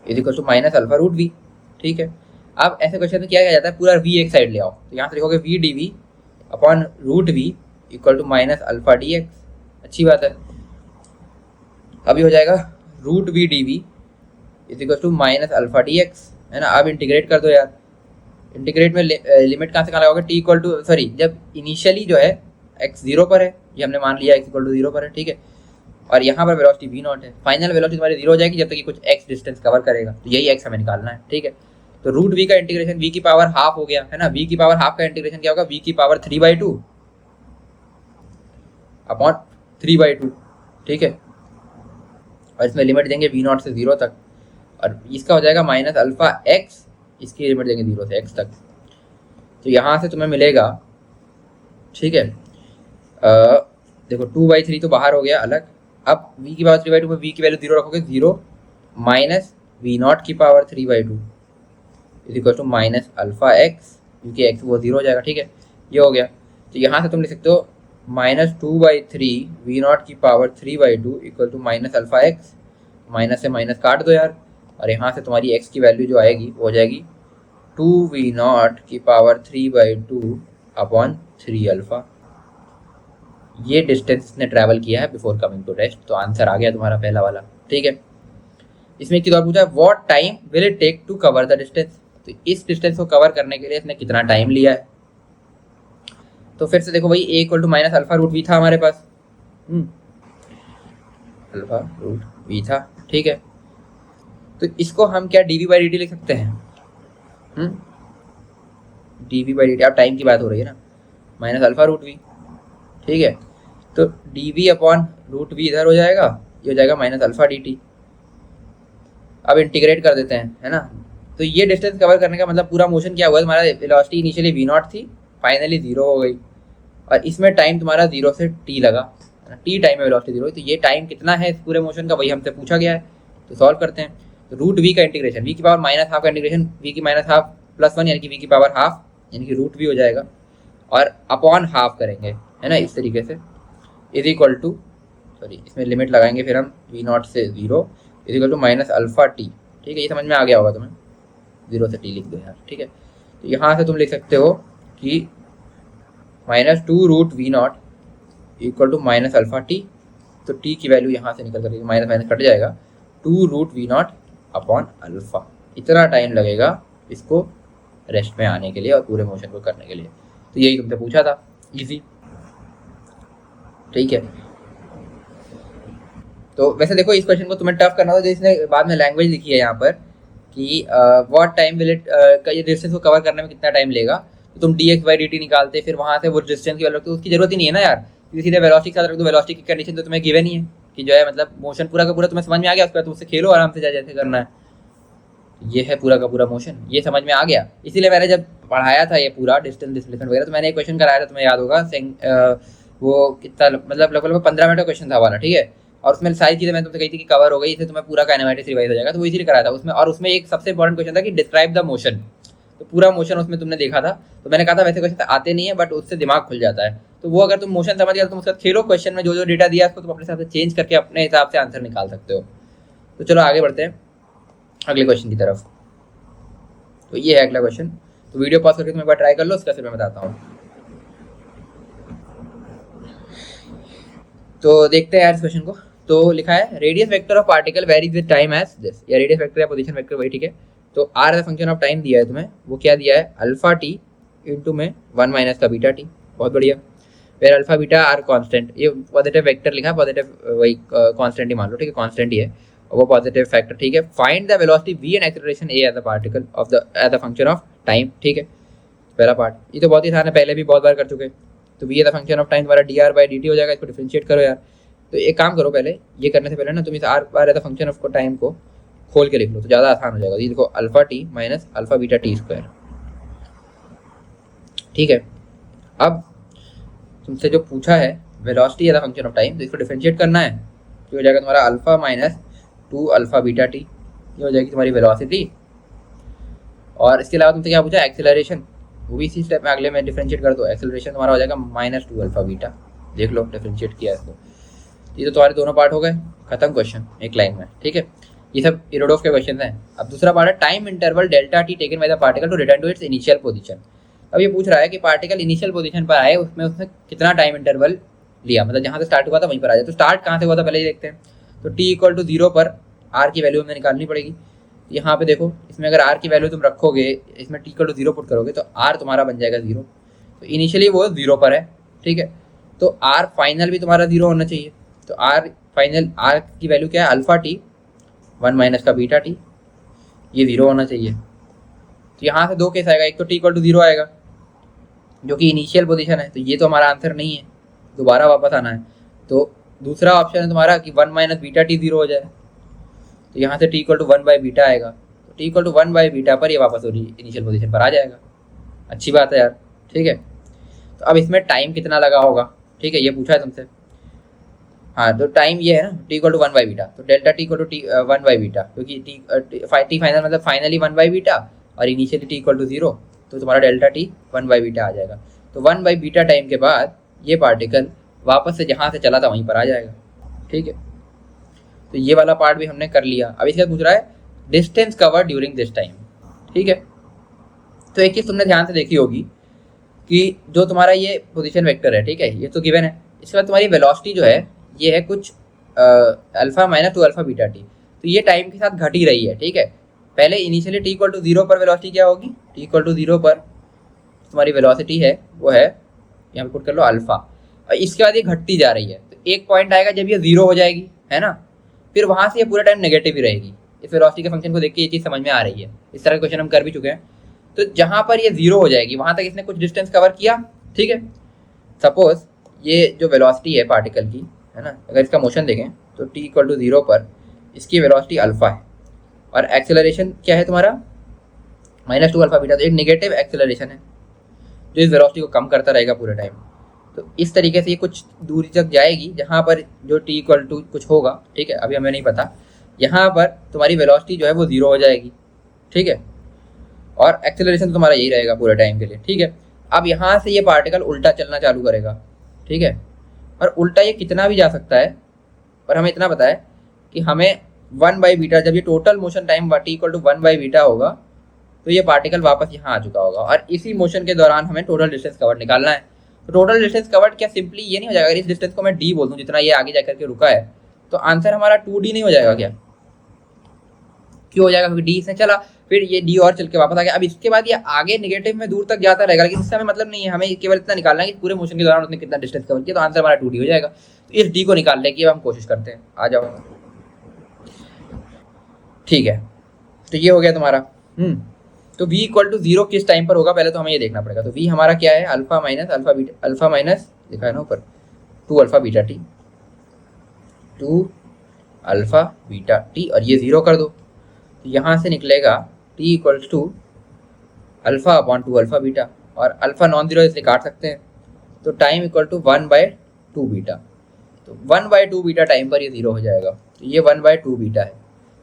is equal to minus alpha root v, ठीक है। अब ऐसे क्वेश्चन में क्या किया जाता है, पूरा वी एक साइड ले आओ, तो यहाँ से लिखोगे v d v upon root v equal to minus alpha d x, अच्छी बात है। अभी हो जाएगा root v d v is equal to minus alpha d x, है ना। अब इंटीग्रेट कर दो यार, इंटीग्रेट में लिमिट कहाँ से कहाँ लगाओगे, टी इक्वल टू सॉरी जब इनिशियली जो है एक्स जीरो पर है, ये हमने मान लिया एक्स इक्वल टू जीरो पर है, ठीक है, और यहाँ पर वेलोसिटी वी नॉट है। फाइनल वेलोसिटी तुम्हारी जीरो हो जाएगी जब तक कि कुछ एक्स डिस्टेंस कवर करेगा, तो यही एक्स हमें निकालना है, ठीक है। तो रूट वी का इंटीग्रेशन वी की पावर हाफ हो गया, है ना। वी की पावर हाफ का इंटीग्रेशन क्या होगा, वी की पावर 3/2 अपॉन 3/2, ठीक है, और इसमें लिमिट देंगे वी नॉट से जीरो तक, और इसका हो जाएगा माइनस अल्फा एक्स, इसकी लिमिट देंगे जीरो से एक्स तक। तो यहाँ से तुम्हें मिलेगा, ठीक है, देखो 2/3 तो बाहर हो गया अलग। अब v की पावर 3/2 में v की वैल्यू जीरो रखोगे, जीरो माइनस वी नॉट की power 3/2 is equal to minus alpha x, क्योंकि एक्स वो जीरो हो जाएगा, ठीक है, ये हो गया। तो यहाँ से तुम लिख सकते हो माइनस 2/3 वी नॉट की power 3/2 equal to minus alpha x, minus से माइनस काट दो यार, और यहाँ से तुम्हारी x की वैल्यू जो आएगी वो हो जाएगी 2v0 की पावर 3/2 अपॉन 3 अल्फा। ये डिस्टेंस ने ट्रैवल किया है बिफोर कमिंग टू रेस्ट। तो आंसर आ गया तुम्हारा पहला वाला, ठीक है। इसमें एक चीज और पूछा है, what time will it take to cover the distance. तो इस डिस्टेंस को कवर करने के लिए इसने कितना टाइम लिया है। तो फिर से देखो भाई a equal to minus alpha root v था हमारे पास, अल्फा रूट वी था, ठीक है। तो इसको हम क्या d v by d t लिख सकते हैं, d v by d t, अब टाइम की बात हो रही है ना, माइनस अल्फा रूट वी, ठीक है। तो d v upon root v इधर हो जाएगा, ये हो जाएगा माइनस अल्फा डी टी। अब इंटीग्रेट कर देते हैं, है ना। तो ये डिस्टेंस कवर करने का मतलब पूरा मोशन क्या हुआ, तुम्हारा वेलोसिटी इनिशियली वी नॉट थी, फाइनली जीरो हो गई, और इसमें टाइम तुम्हारा जीरो से टी लगा, टी टाइम में वेलोसिटी जीरो। तो ये टाइम कितना है इस पूरे मोशन का, वही हमसे पूछा गया है। तो सॉल्व करते हैं। तो रूट वी का इंटीग्रेशन, वी की पावर माइनस हाफ का इंटीग्रेशन वी की माइनस हाफ प्लस 1 यानी कि वी की पावर हाफ, यानी कि रूट वी हो जाएगा, और अपॉन हाफ करेंगे, है ना, इस तरीके से, इज इक्वल टू सॉरी इसमें लिमिट लगाएंगे फिर हम वी नॉट से zero is equal to minus alpha t, ठीक है। ये समझ में आ गया होगा तुम्हें, जीरो से टी लिख दो यार, ठीक है। तो यहाँ से तुम लिख सकते हो कि minus 2 root v naught equal to minus alpha t. तो टी की वैल्यू यहाँ से निकल कर माइनस माइनस कट जाएगा, 2 root v naught upon alpha. इतना टाइम लगेगा इसको रेस्ट में आने के लिए और पूरे मोशन को करने के लिए। तो यही तुमसे पूछा था, इजी, ठीक है। तो वैसे देखो इस क्वेश्चन को तुम्हें टफ करना था, जिसने बाद में लैंग्वेज लिखी है यहाँ पर कि व्हाट टाइम विल इट, ये डिस्टेंस को कवर करने में कितना टाइम लेगा, तो तुम dx/dt निकालते, फिर वहाँ से वो डिस्टेंस की वैल्यू रखते, उसकी जरूरत ही नहीं है ना यार, क्योंकि सीधे वेलोसिटी के साथ रख दो। वेलोसिटी की कंडीशन तो तुम्हें गिवन ही है कि जो है मतलब मोशन पूरा का पूरा तुम्हें समझ में आ गया, उसके बाद तुम उससे खेलो आराम से, जैसे करना है। ये है पूरा का पूरा मोशन, ये समझ में आ गया। इसीलिए मैंने जब पढ़ाया था ये पूरा डिस्टेंस डिस्प्लेसमेंट वगैरह, तो मैंने एक क्वेश्चन कराया था, तुम्हें याद होगा, वो कितना मतलब लगभग 15 मिनट का क्वेश्चन था वाला, ठीक है। और उसमें सारी चीज़ें मैंने तुमसे कही थी कि कवर हो गई, इससे तुम्हें पूरा काइनेमैटिक्स रिवाइज हो जाएगा, तो वो इसीलिए कराया था उसमें। और उसमें एक सबसे इंपॉर्टेंट क्वेश्चन था कि डिस्क्राइब द मोशन, तो पूरा मोशन उसमें तुमने देखा था। तो मैंने कहा था वैसे क्वेश्चन आते नहीं है, बट उससे दिमाग खुल जाता है। तो वो अगर तुम मोशन समझ गया तो तुम उसके साथ खेलो, क्वेश्चन में जो जो डेटा दिया उसको तुम अपने हिसाब से चेंज करके अपने हिसाब से आंसर निकाल सकते हो। तो चलो आगे बढ़ते हैं अगले क्वेश्चन की तरफ। तो ये है अगला क्वेश्चन, तो वीडियो पॉज करके तुम एक बार ट्राई कर लो, उसका फिर मैं बताता हूँ। तो देखते हैं यार इस क्वेश्चन को। तो लिखा है radius vector of particle varies with time as this, या रेडियस वेक्टर या पोजीशन वेक्टर वही, ठीक है। तो r as function of time दिया है तुम्हें, वो क्या दिया है, अल्फा टी इंटू में 1 माइनस का बीटा टी, बहुत बढ़िया। फिर अल्फा बीटा आर कांस्टेंट, ये पॉजिटिव वेक्टर लिखा है, पॉजिटिव वही कांस्टेंट ही मान लो, ठीक है, कांस्टेंट ही है, और वो पॉजिटिव फैक्टर, ठीक है। Find the velocity v and acceleration a as a particle of the as a function of time, ठीक है। पहला पार्ट ये तो बहुत ही आसान है, पहले भी बहुत बार कर चुके। तो v as a function of time तुम्हारा dr/dt हो जाएगा, इसको डिफरेंशिएट करो यार। तो एक काम करो, पहले ये करने से पहले ना तुम इस r bar as a function of time को खोल के लिख लो, तो ज़्यादा आसान हो जाएगा। ये देखो alpha t minus alpha beta t square, ठीक है। अब तुमसे जो पूछा है velocity as a function of time, तो इसको डिफरेंशिएट करना है, तो हो जाएगा तुम्हारा alpha minus 2 alpha beta t, ये हो जाएगी तुम्हारी वेलोसिटी। और इसके अलावा तुमसे क्या पूछा, एक्सेलरेशन, वो भी इसी स्टेप में अगले में डिफरेंशिएट कर दो। एक्सेलरेशन तुम्हारा हो जाएगा माइनस 2 अल्फा बीटा, देख लो डिफरेंशिएट किया इसको। ये तो तुम्हारे दोनों पार्ट हो गए, खत्म क्वेश्चन एक लाइन में, ठीक है। ये सब इरोडोफ के क्वेश्चन हैं। अब दूसरा पार्ट है time interval delta t taken by the particle to return to its initial position. अब ये पूछ रहा है कि पार्टिकल इनिशियल पोजीशन पर आए, उसमें उसने कितना टाइम इंटरवल लिया, मतलब जहाँ से स्टार्ट हुआ था वहीं पर आ जाए। तो स्टार्ट कहाँ से हुआ था पहले ही देखते हैं। तो t = 0 पर r की वैल्यू हमें निकालनी पड़ेगी। यहाँ पे देखो, इसमें अगर r की वैल्यू तुम रखोगे, इसमें t = 0 पुट करोगे, तो r तुम्हारा बन जाएगा 0। तो इनिशियली वो 0 पर है, ठीक है। तो r फाइनल भी तुम्हारा 0 होना चाहिए। तो r फाइनल, r की वैल्यू क्या है, अल्फा टी 1 माइनस का बीटा टी, ये 0 होना चाहिए। तो यहाँ से दो केस आएगा, एक तो t = 0 आएगा जो कि इनिशियल पोजीशन है, तो ये तो हमारा आंसर नहीं है, दोबारा वापस आना है। तो दूसरा ऑप्शन है तुम्हारा कि 1 माइनस बीटा टी 0 हो जाए, तो यहाँ से t = 1 बाई बीटा आएगा। तो t = 1 बाई बीटा पर ये वापस इनिशियल पोजीशन पर आ जाएगा। अच्छी बात है यार, ठीक है। तो अब इसमें टाइम कितना लगा होगा, ठीक है, ये पूछा है तुमसे। हाँ, तो टाइम ये है ना, t = 1 बाई बीटा, तो डेल्टा t = 1 बाई बीटा, क्योंकि टी फाइनल मतलब फाइनली 1 बाई बीटा और इनिशियली t = 0, तो तुम्हारा डेल्टा t 1 बाई बीटा आ जाएगा। तो 1 बाई बीटा टाइम के बाद ये पार्टिकल वापस से जहाँ से चला था वहीं पर आ जाएगा, ठीक है। तो ये वाला पार्ट भी हमने कर लिया। अब इसके बाद पूछ रहा है distance cover during this time, ठीक है। तो एक चीज़ तुमने ध्यान से देखी होगी कि जो तुम्हारा ये पोजीशन वेक्टर है, ठीक है, ये तो गिवन है। इसके बाद तुम्हारी वेलोसिटी जो है ये है कुछ alpha minus 2 alpha beta t, तो ये टाइम के साथ घट ही रही है, ठीक है। पहले इनिशियली t = 0 पर वेलोसिटी क्या होगी, t = 0 पर तुम्हारी वेलोसिटी है वो है, यहाँ पे पुट कर लो अल्फा, और इसके बाद ये घटती जा रही है। तो एक पॉइंट आएगा जब ये 0 हो जाएगी, है ना, फिर वहाँ से ये पूरा टाइम नेगेटिव ही रहेगी। इस वेलोसिटी के फंक्शन को देख के ये चीज़ समझ में आ रही है। इस तरह के क्वेश्चन हम कर भी चुके हैं। तो जहाँ पर ये 0 हो जाएगी वहाँ तक इसने कुछ डिस्टेंस कवर किया, ठीक है। सपोज ये जो वेलोसिटी है पार्टिकल की, है ना, अगर इसका मोशन देखें तो t = 0 पर इसकी वेलोसिटी अल्फा है और एक्सेलरेशन क्या है तुम्हारा -2 अल्फा बीटा, तो एक नेगेटिव एक्सेलरेशन है जो इस वेलोसिटी को कम करता रहेगा पूरे टाइम। तो इस तरीके से ये कुछ दूरी तक जाएगी जहाँ पर जो t = कुछ होगा, ठीक है, अभी हमें नहीं पता। यहाँ पर तुम्हारी वेलोसिटी जो है वो 0 हो जाएगी, ठीक है, और एक्सेलरेशन तुम्हारा यही रहेगा पूरे टाइम के लिए, ठीक है। अब यहाँ से ये पार्टिकल उल्टा चलना चालू करेगा, ठीक है, और उल्टा ये कितना भी जा सकता है, पर हमें इतना पता है कि हमें 1 बाई बीटा, जब ये total motion time t = 1 by beta होगा तो ये पार्टिकल वापस यहाँ आ चुका होगा, और इसी मोशन के दौरान हमें टोटल डिस्टेंस कवर्ड निकालना है। तो टोटल डिस्टेंस कवर्ड क्या सिंपली ये नहीं हो जाएगा, अगर इस डिस्टेंस को मैं d बोल दूँ जितना ये आगे जाकर के रुका है, तो आंसर हमारा 2d नहीं हो जाएगा क्या? क्यों हो जाएगा? क्योंकि d इसने चला, फिर ये डी और चल के वापस आ गया। अब इसके बाद ये आगे नेगेटिव में दूर तक जाता रहेगा, लेकिन इससे हमें मतलब नहीं है, हमें केवल इतना निकालना है कि पूरे मोशन के दौरान उसने कितना डिस्टेंस कवर किया। तो आंसर हमारा 2d हो जाएगा। तो इस डी को निकालने की अब हम कोशिश करते हैं, आ जाओ। ठीक है, तो ये हो गया तुम्हारा। तो v इक्वल टू 0 किस टाइम पर होगा, पहले तो हमें ये देखना पड़ेगा। तो v हमारा क्या है, alpha minus alpha beta, alpha minus लिखा है ना ऊपर 2 alpha beta T, 2 alpha beta T, और ये 0 कर दो। तो यहाँ से निकलेगा t equals to alpha upon 2 alpha beta, और अल्फा नॉन जीरो इसलिए काट सकते हैं। तो टाइम इक्वल टू 1/2 बीटा। तो 1/2 बीटा टाइम पर ये 0 हो जाएगा। तो ये 1/2 बीटा है।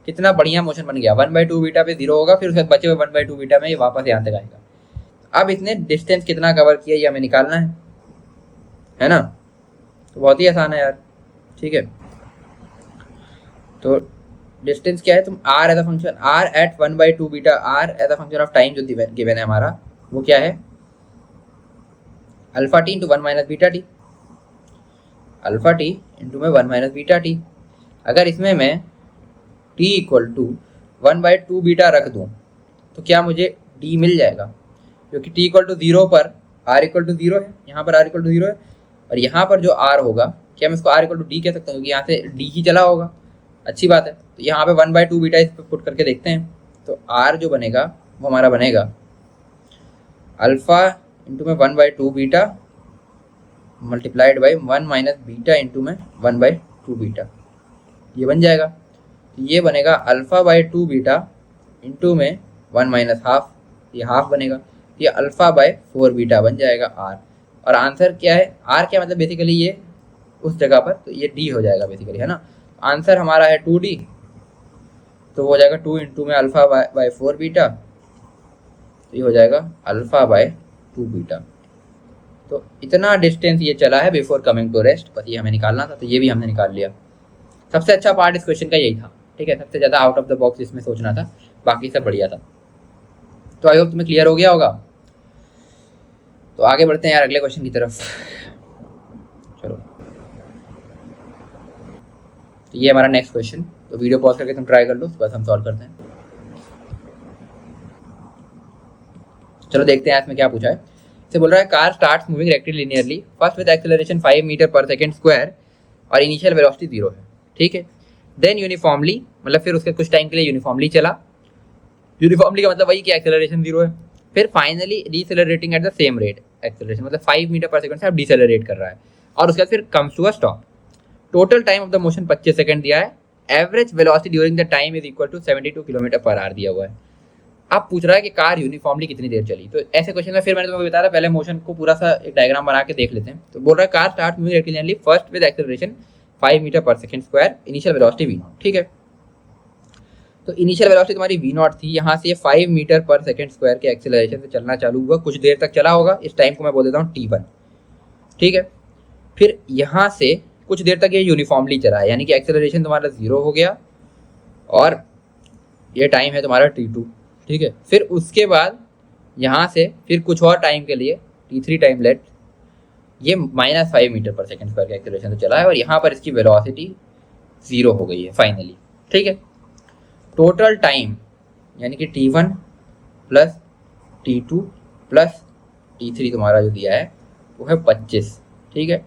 कितना बढ़िया मोशन बन गया, 1/2 बीटा पे 0 होगा, फिर उसके बाद बचे हुए 1/2 बीटा में ये वापस यहाँ तक आएगा। अब इसने डिस्टेंस कितना कवर किया ये हमें निकालना है ना। तो बहुत ही आसान है यार। ठीक है, तो डिस्टेंस क्या है, तुम r as a function, r at 1/2 beta, r as a function of time जो गिवन है हमारा, वो क्या है, alpha t into 1 minus beta t, alpha t into में 1 माइनस बीटा टी। अगर इसमें मैं t इक्वल टू 1/2 बीटा रख दूँ तो क्या मुझे d मिल जाएगा, क्योंकि t इक्वल टू 0 पर r इक्वल टू 0 है, यहाँ पर r इक्वल टू 0 है, और यहाँ पर जो r होगा, क्या मैं इसको r इक्वल टू d कह सकता हूँ, क्योंकि यहाँ से d ही चला होगा। अच्छी बात है। तो यहाँ पे 1/2 बीटा इस पर पुट करके देखते हैं। तो r जो बनेगा वो हमारा बनेगा अल्फा इंटू में 1/2 beta multiplied by 1 minus beta into में 1/2 बीटा, ये बन जाएगा। तो ये बनेगा अल्फा/2 बीटा इंटू में 1 माइनस हाफ, ये हाफ बनेगा। ये अल्फा/4 बीटा बन जाएगा r। और आंसर क्या है, r क्या मतलब बेसिकली ये उस जगह पर, तो ये d हो जाएगा बेसिकली, है ना। आंसर हमारा है 2d, तो वो हो जाएगा 2 इंटू में अल्फा/4 बीटा, तो ये हो जाएगा अल्फा/2 बीटा। तो इतना डिस्टेंस ये चला है बिफोर कमिंग टू रेस्ट, बस ये हमें निकालना था, तो ये भी हमने निकाल लिया। सबसे अच्छा पार्ट इस क्वेश्चन का यही था। ठीक है, सबसे ज़्यादा आउट ऑफ द बॉक्स इसमें सोचना था, बाकी सब बढ़िया था। तो आई होप तुम्हें क्लियर हो गया होगा। तो आगे बढ़ते हैं यार अगले क्वेश्चन की तरफ। चलो, तो ये हमारा नेक्स्ट क्वेश्चन। तो वीडियो पॉज करके तुम ट्राई कर लो, बस हम सॉल्व करते हैं। चलो देखते हैं इसमें क्या पूछा है। इसे बोल रहा है car starts moving rectilinearly first with acceleration 5 metre per second square और इनिशियल वेलोसिटी 0 है। ठीक है, देन यूनिफॉर्मली, मतलब फिर उसके कुछ टाइम के लिए यूनिफॉर्मली चला। यूनिफॉर्मली का मतलब वही कि एक्सेलरेशन 0 है। फिर finally decelerating at the same rate, acceleration मतलब 5 मीटर पर सेकंड से अब डिसेलरेट कर रहा है, और उसके बाद फिर comes to a stop. Total time of the motion 25 second दिया है। Average velocity during the time is equal to 72 kilometre per hour दिया हुआ है। अब पूछ रहा है कि कार यूनिफॉर्मली कितनी देर चली। तो ऐसे क्वेश्चन में फिर मैंने तुम्हें बताया, पहले मोशन को पूरा सा एक डायग्राम बना के देख लेते हैं। तो बोल रहा है car start moving rectilinearly first with acceleration 5 metre per second square, initial velocity v0। ठीक है, तो इनिशियल वेलोसिटी तुम्हारी v0 थी, यहाँ से ये 5 मीटर पर सेकंड स्क्वायर के एक्सेलरेशन से चलना चालू हुआ, कुछ देर तक चला होगा। इस टाइम को मैं बोल देता हूँ t1। ठीक है, फिर यहाँ से कुछ देर तक ये यूनिफॉर्मली चला है, यानी कि एक्सेलरेशन तुम्हारा 0 हो गया, और ये टाइम है तुम्हारा t2। ठीक है, फिर उसके बाद यहाँ से फिर कुछ और टाइम के लिए t3 टाइम लेट, ये -5 मीटर पर सेकंड स्क्वायर के एक्सेलरेशन से चला है, और यहाँ पर इसकी वेलोसिटी 0 हो गई है फाइनली। ठीक है, टोटल टाइम यानी कि t1 plus t2 plus t3 तुम्हारा जो दिया है वो है 25। ठीक है,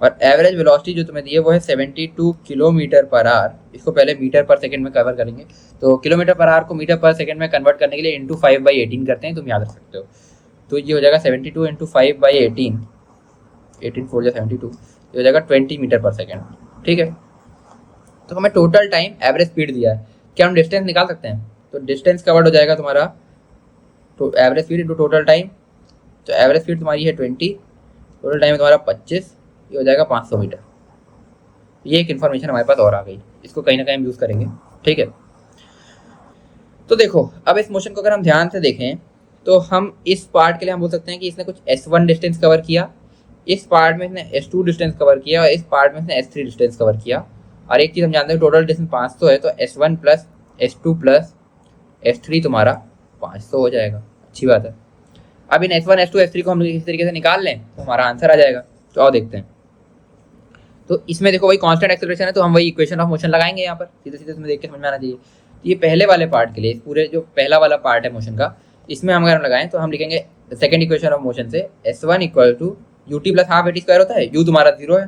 और एवरेज वेलोसिटी जो तुम्हें दी है वो है 72 किलोमीटर पर आवर। इसको पहले मीटर पर सेकंड में कवर करेंगे, तो किलोमीटर पर आवर को मीटर पर सेकंड में कन्वर्ट करने के लिए इंटू 5/18 करते हैं, तुम याद रख सकते हो। तो ये हो जाएगा 72 इंटू 5/18, 18 4 या 72, ये हो जाएगा 20 मीटर पर सेकेंड। ठीक है, तो हमें टोटल टाइम एवरेज स्पीड दिया है, क्या हम डिस्टेंस निकाल सकते हैं? तो डिस्टेंस कवर्ड हो जाएगा तुम्हारा तो average speed into total time. तो एवरेज स्पीड तुम्हारी है 20, टोटल टाइम है तुम्हारा 25, ये हो जाएगा 500 मीटर। ये एक इन्फॉर्मेशन हमारे पास और आ गई, इसको कहीं ना कहीं हम यूज़ करेंगे। ठीक है, तो देखो अब इस मोशन को अगर हम ध्यान से देखें तो हम इस पार्ट के लिए हम बोल सकते हैं कि इसने कुछ S1 डिस्टेंस कवर किया, इस पार्ट में इसने S2 डिस्टेंस कवर किया, और इस पार्ट में इसने S3 डिस्टेंस कवर किया। और एक चीज़ हम जानते हैं टोटल डिस्टेंस 500 है, तो S1 plus S2 plus S3 तुम्हारा 500 हो जाएगा। अच्छी बात है। अब इन S1 S2 S3 को हम इस तरीके से निकाल लें तो हमारा आंसर आ जाएगा। तो आओ देखते हैं। तो इसमें देखो वही कांस्टेंट एक्सेलरेशन है, तो हम वही इक्वेशन ऑफ मोशन लगाएंगे यहाँ पर, सीधे सीधे तुम्हें देख के समझ में आना चाहिए। तो ये पहले वाले पार्ट के लिए, इस पूरे जो पहला वाला पार्ट है मोशन का, इसमें हम अगर लगाएं तो हम लिखेंगे सेकेंड इक्वेशन ऑफ मोशन से S1 equal to u t plus half a t square होता है, यू तुम्हारा 0 है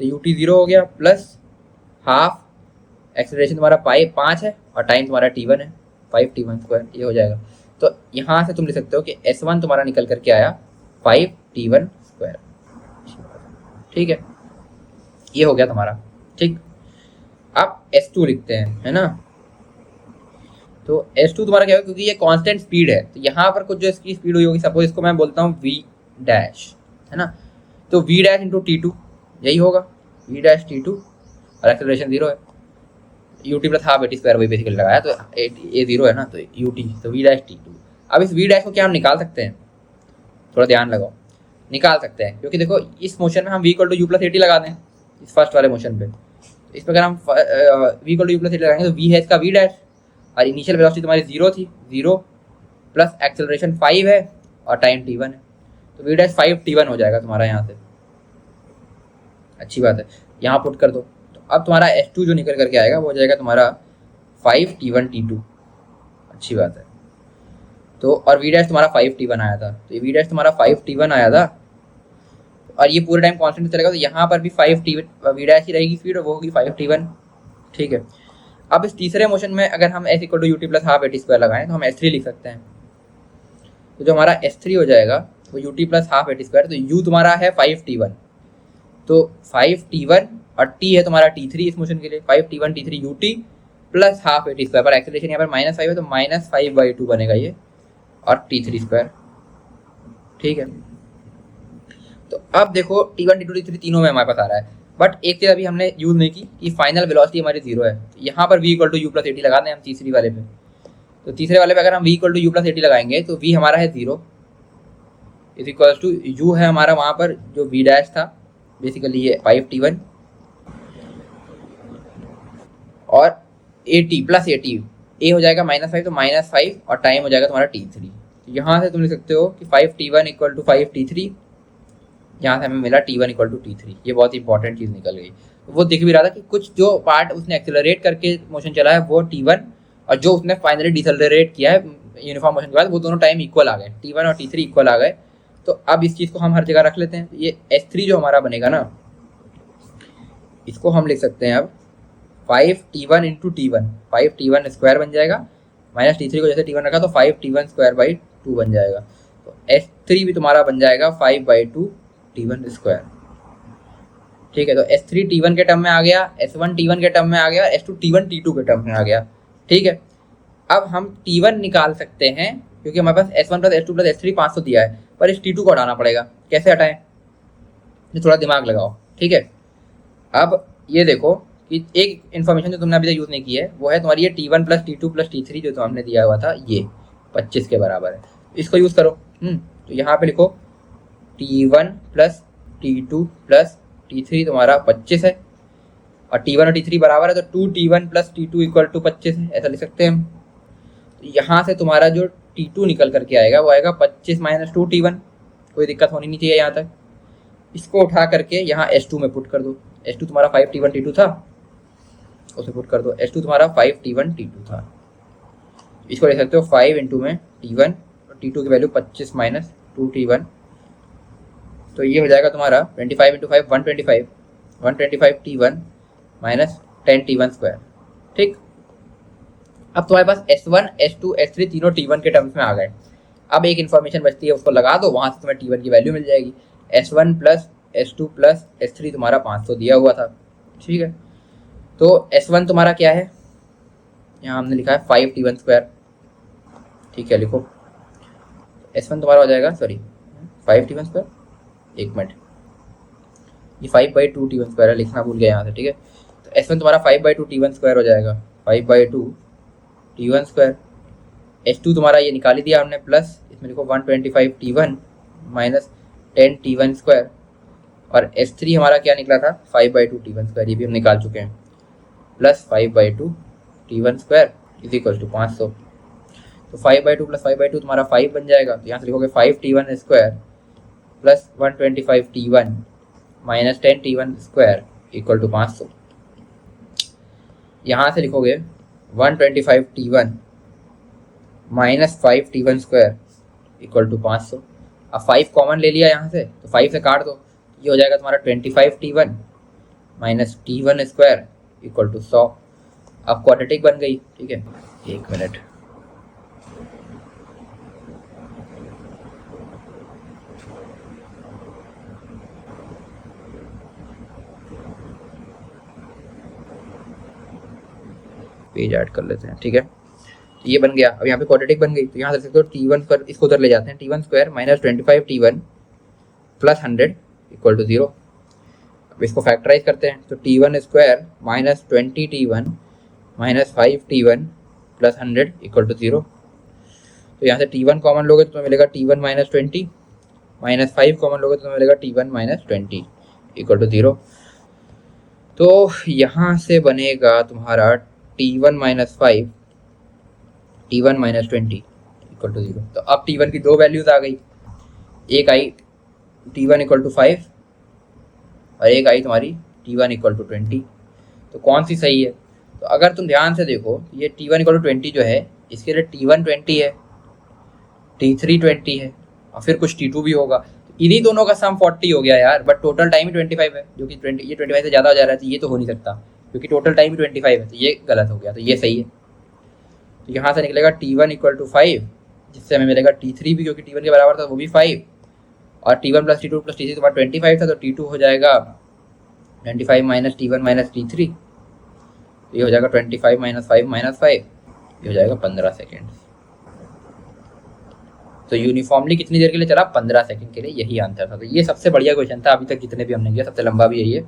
तो यू टी 0 हो गया, प्लस हाफ एक्सेलरेशन तुम्हारा 5 है और टाइम तुम्हारा T1 है, 5T1 स्क्वायर, ये हो जाएगा। तो यहाँ से तुम लिख सकते हो कि S1 तुम्हारा निकल करके आया 5T1 स्क्वायर। ठीक है, ये हो गया तुम्हारा। ठीक, अब S2 लिखते हैं, है ना। तो S2 तुम्हारा क्या होगा, क्योंकि ये कांस्टेंट स्पीड है तो यहाँ पर कुछ जो इसकी स्पीड हुई होगी, सपोज इसको मैं बोलता हूँ V डैश, है ना। तो V डैश इंटू T2 यही होगा, V डैश T2 और एक्सेलरेशन 0 है, you t plus half a t square वही बेसिकली लगाया, तो ए 0 है ना, तो यू टी, तो V डैश T2। अब इस V डैश को क्या हम निकाल सकते हैं, थोड़ा ध्यान लगाओ, निकाल सकते हैं, क्योंकि देखो इस मोशन में हम V equal to u plus a t लगा दें इस फर्स्ट वाले मोशन पे, इस पर अगर हम V equal to u plus a t लगाएंगे तो V है इसका V डैश, और इनिशियल वेलोसिटी तुम्हारी 0 थी, 0 प्लस एक्सेलरेशन 5 है और टाइम T1 है, तो V डैश 5T1 हो जाएगा तुम्हारा यहाँ से। अच्छी बात है, यहाँ पुट कर दो, तो अब तुम्हारा S2 जो निकल करके आएगा वो हो जाएगा तुम्हारा 5T1 T2। अच्छी बात है, तो और V डैश तुम्हारा 5T1 आया था, तो ये V डैश तुम्हारा 5T1 आया था और ये पूरे टाइम कांस्टेंट चलेगा, तो यहाँ पर भी 5T1 V डैश ही रहेगी स्पीड और वो होगी 5T1। ठीक है, अब इस तीसरे मोशन में अगर हम S equal to u t plus half a t square लगाएं तो हम S3 लिख सकते हैं, तो जो हमारा S3 हो जाएगा वो you t plus half a t square, तो यू तुम्हारा है 5T1, तो 5T1 और T है तुम्हारा T3 इस मोशन के लिए, 5T1 T3 you t plus half a t square, पर एक्सेलरेशन यहाँ पर -5 है तो -5/2 बनेगा ये, और T3 स्क्वायर। ठीक है, तो अब देखो T1 T2 T3 तीनों में हमारे पास आ रहा है, बट एक चीज़ अभी हमने यूज़ नहीं की कि फाइनल वेलोसिटी हमारी 0 है, तो यहाँ पर V equal to u plus a t लगा दें हम तीसरी वाले पे, तो तीसरे वाले पे अगर हम V equal to u plus a t लगाएंगे तो V हमारा है 0 इज इक्वल टू यू है हमारा वहाँ पर जो V डैश था बेसिकली ये 5T1 और A प्लस ए टी, ए हो जाएगा -5 तो -5 और टाइम हो जाएगा तुम्हारा T3। तो यहाँ से तुम लिख सकते हो कि 5T1 इक्वल टू 5T3, यहाँ से हमें मिला T1 इक्वल टू T3। ये बहुत ही इंपॉर्टेंट चीज़ निकल गई। वो दिख भी रहा था कि कुछ जो पार्ट उसने एक्सेलरेट करके मोशन चला है वो T1, और जो उसने फाइनली डिसेलरेट किया है यूनिफॉर्म मोशन के बाद वो दोनों टाइम इक्वल आ गए, T1 और T3 इक्वल आ गए। तो अब इस चीज़ को हम हर जगह रख लेते हैं, ये S3 जो हमारा बनेगा ना, इसको हम लिख सकते हैं अब 5T1 into T1, 5T1 square बन जाएगा, माइनस T3 को जैसे T1 रखा तो 5T1 स्क्वायर बाई 2 बन जाएगा, तो S3 भी तुम्हारा बन जाएगा 5/2 T1 स्क्वायर। ठीक है, तो S3 T1 के टर्म में आ गया, S1 T1 के टर्म में आ गया, S2 T1 T2 के टर्म में आ गया। ठीक है, अब हम T1 निकाल सकते हैं क्योंकि हमारे पास S1 plus S2 plus S3 500 दिया है, पर इस T2 को हटाना पड़ेगा। कैसे हटाएं, ये थोड़ा दिमाग लगाओ। ठीक है, अब ये देखो कि एक इन्फॉर्मेशन जो तुमने अभी तक यूज़ नहीं की है वो है तुम्हारी ये T1 plus T2 plus T3 जो हमने दिया हुआ था ये 25 के बराबर है, इसको यूज़ करो। तो यहाँ पे लिखो T1 plus T2 plus T3 तुम्हारा 25 है, और T1 और T3 बराबर है तो 2T1 plus T2 equal to 25 है, ऐसा लिख सकते हैं हम। तो यहाँ से तुम्हारा जो T2 निकल करके आएगा वो आएगा 25 माइनस 2T1, कोई दिक्कत होनी नहीं चाहिए यहाँ तक। इसको उठा करके यहाँ S2 में पुट कर दो, S2 तुम्हारा 5T1 T2 था, उसे पुट कर दो, S2 तुम्हारा 5T1 T2 था। इसको लिख सकते हो 5 इंटू में T1 और T2 की वैल्यू 25 माइनस 2T1, तो ये हो जाएगा तुम्हारा 25 into 5 125 T1 minus 10 T1 square. ठीक, अब तुम्हारे पास S1 S2 S3 तीनों T1 के टर्म्स में आ गए। अब एक इन्फॉर्मेशन बचती है, उसको लगा दो, वहाँ से तुम्हें T1 की वैल्यू मिल जाएगी। S1 plus S2 plus S3 तुम्हारा 500 दिया हुआ था। ठीक है, तो S1 तुम्हारा क्या है, यहाँ हमने लिखा है 5T1 स्क्वायर। ठीक है, लिखो S1 तुम्हारा हो जाएगा, सॉरी 5T1 स्क्वायर, एक मिनट, ये 5/2 T1 स्क्वायर है, लिखना भूल गया यहाँ से। ठीक है, तो S1 तुम्हारा 5/2 T1 स्क्वायर हो जाएगा, 5/2 T1 स्क्वायर। S2 तुम्हारा ये निकाल ही दिया हमने, प्लस इसमें लिखो 125 T1 माइनस 10 T1 स्क्वायर, और S3 हमारा क्या निकला था 5/2 T1 स्क्वायर, ये भी हम निकाल चुके हैं, plus 5/2 T1 square is equal to 500। तो 5/2 प्लस 5/2 तुम्हारा 5 बन जाएगा, तो यहाँ से लिखोगे 5T1 square plus 125 T1 minus 10 T1 square equal to 500। यहाँ से लिखोगे 125t1 minus 5t1 square equal to 500। अब 5 कॉमन ले लिया यहाँ से, तो 5 से काट दो, ये हो जाएगा तुम्हारा 25t1 minus t1 square equal to 100। अब क्वाड्रेटिक बन गई, ठीक है। एक मिनट, पेज ऐड कर लेते हैं, ठीक है। तो ये बन गया। अब यहाँ पे क्वाड्रेटिक बन गई, तो यहाँ देख सकते हो t1 पर इसको उधर ले जाते हैं, t1 square minus 25t1 plus 100 equal to 0। अब इसको फैक्टराइज करते हैं, तो t1 square minus 20t1 minus 5t1 plus 100 equal to 0। तो यहाँ से t1 कॉमन लोगे तो तुम्हें मिलेगा t1 माइनस 20 माइनस 5 कॉमन लोगे तो तुम्हें मिलेगा t1 माइनस 20 इक्वल टू 0। तो यहाँ से बनेगा तुम्हारा t1 minus 5 t1 minus 20 equal to 0। तो अब t1 की दो वैल्यूज आ गई, एक आई t1 इक्वल टू 5 और एक आई तुम्हारी t1 इक्वल टू 20। तो कौन सी सही है? तो अगर तुम ध्यान से देखो, ये t1 इक्वल टू 20 जो है, इसके लिए t1 20 है, t3 20 है और फिर कुछ t2 भी होगा। तो इन्हीं दोनों का सम 40 हो गया यार, बट टोटल टाइम ही 25 है, जो कि 20 ये 25 से ज़्यादा हो जा रहा है, तो ये तो हो नहीं सकता क्योंकि टोटल टाइम ही 25 है, तो ये गलत हो गया, तो ये सही है। तो यहाँ से निकलेगा t1 इक्वल टू 5, जिससे हमें मिलेगा t3 भी, क्योंकि t1 के बराबर था वो भी 5, और t1 plus t2 plus t3 तुम्हारा 25 था, तो t2 हो जाएगा 25 माइनस t1 माइनस t3, ये हो जाएगा 25 माइनस 5 माइनस 5, ये हो जाएगा 15 सेकेंड। तो यूनिफॉर्मली कितनी देर के लिए चला? 15 सेकंड के लिए, यही आंसर था। तो ये सबसे बढ़िया क्वेश्चन था अभी तक जितने भी हमने किया, सबसे लंबा भी यही है।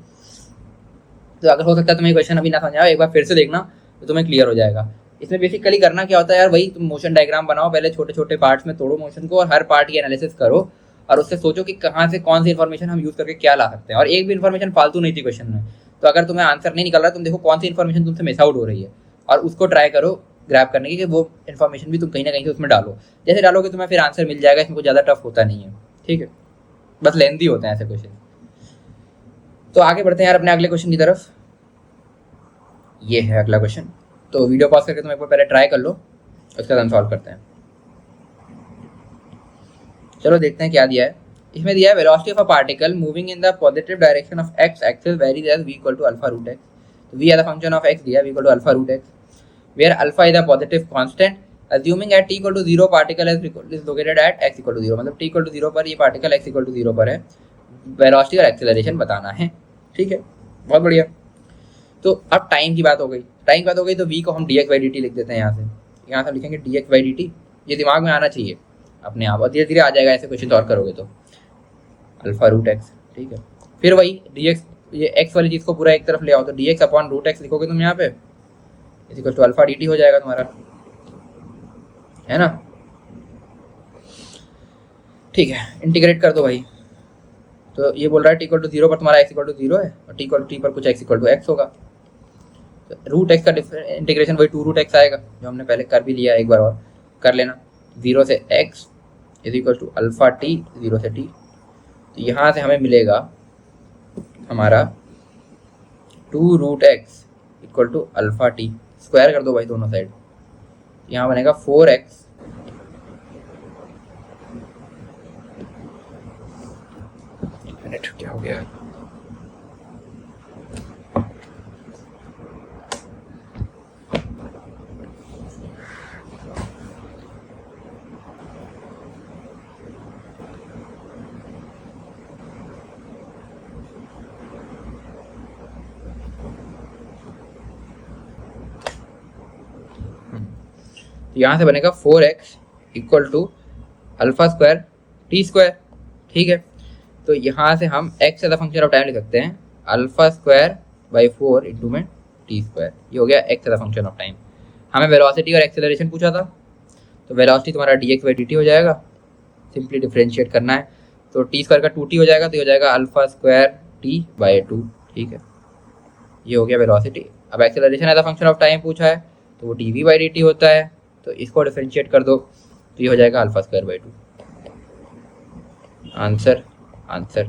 तो अगर हो सकता है तुम्हें क्वेश्चन अभी ना समझ आए, एक बार फिर से देखना तो तुम्हें क्लियर हो जाएगा। इसमें बेसिकली करना क्या होता है यार, वही तुम मोशन डायग्राम बनाओ, पहले छोटे छोटे पार्ट्स में तोड़ो मोशन को और हर पार्ट की एनालिसिस करो और उससे सोचो कि कहाँ से कौन सी इन्फॉर्मेशन हम यूज करके क्या ला सकते हैं। और एक भी इन्फॉर्मेशन फालतू नहीं थी क्वेश्चन में, तो अगर तुम्हें आंसर नहीं निकल रहा, तुम देखो कौन सी इन्फॉर्मेशन तुमसे मिस आउट हो रही है और उसको ट्राई करो ग्रैब करने की, कि वो इन्फॉर्मेशन भी तुम कहीं ना कहीं से उसमें डालो। जैसे डालोगे तुम्हें फिर आंसर मिल जाएगा, इसमें कुछ ज़्यादा टफ होता नहीं है, ठीक है, बस लेंथी होते हैं ऐसे क्वेश्चन। तो आगे बढ़ते हैं यार अपने अगले क्वेश्चन की तरफ। ये है अगला क्वेश्चन, तो वीडियो पॉज करके तुम एक बार पहले ट्राई कर लो, उसके बाद हम सॉल्व करते हैं। चलो देखते हैं क्या दिया है। इसमें दिया है velocity of a particle moving in the positive direction of x axis varies as v equal to alpha root x. तो v as a function of x दिया, v equal to alpha root x, where alpha is a positive constant, assuming at t equal to 0 particle is located at x equal to 0। मतलब t इक्वल टू 0 पर ये पार्टिकल x इक्वल टू 0 पर है, वेलोसिटी और एक्सेलरेशन बताना है, ठीक है, बहुत बढ़िया। तो अब टाइम की बात हो गई, तो v को हम dx बाई dt लिख देते हैं। यहाँ से हम लिखेंगे dx बाई dt, ये दिमाग में आना चाहिए अपने आप, और धीरे धीरे आ जाएगा ऐसे क्वेश्चन सॉल्व करोगे तो। अल्फा रूट एक्स, ठीक है, फिर वही dx, ये x वाली चीज़ को पूरा एक तरफ ले आओ, तो dx अपॉन रूट एक्स लिखोगे तुम यहाँ पे, इस इक्वल टू अल्फा dt हो जाएगा तुम्हारा, है ना, ठीक है। इंटीग्रेट कर दो भाई, तो ये बोल रहा है t इक्वल टू 0 पर तुम्हारा x इक्वल टू 0 है और t इक्वल टू t पर कुछ x इक्वल टू x होगा। तो रूट एक्स का इंटीग्रेशन वही 2 रूट एक्स आएगा, जो हमने पहले कर भी लिया, एक बार और कर लेना। 0 से x is equal to alpha t, 0 से t, तो यहाँ से हमें मिलेगा हमारा 2 root x equal to alpha t, square कर दो भाई दोनों साइड, यहाँ बनेगा 4x मिनट क्या हो गया, यहाँ से बनेगा 4x equal to alpha square t square, ठीक है। तो यहाँ से हम x as a function of time लिख सकते हैं, अल्फा स्क्वायर बाई 4 इंटू में टी स्क्वायर, ये हो गया x as a function of time. हमें वेलोसिटी और एक्सेलरेशन पूछा था, तो वेलोसिटी तुम्हारा dx बाई dt हो जाएगा, सिंपली डिफ्रेंशिएट करना है, तो टी स्क्वायर का 2t हो जाएगा, तो ये हो जाएगा अल्फा स्क्वायर टी बाई 2, ठीक है, ये हो गया वेलोसिटी। अब acceleration as a function of time पूछा है, तो वो dv बाई dt होता है, तो इसको डिफरेंशिएट कर दो, तो ये हो जाएगा अल्फा स्क्वायर बाई 2। आंसर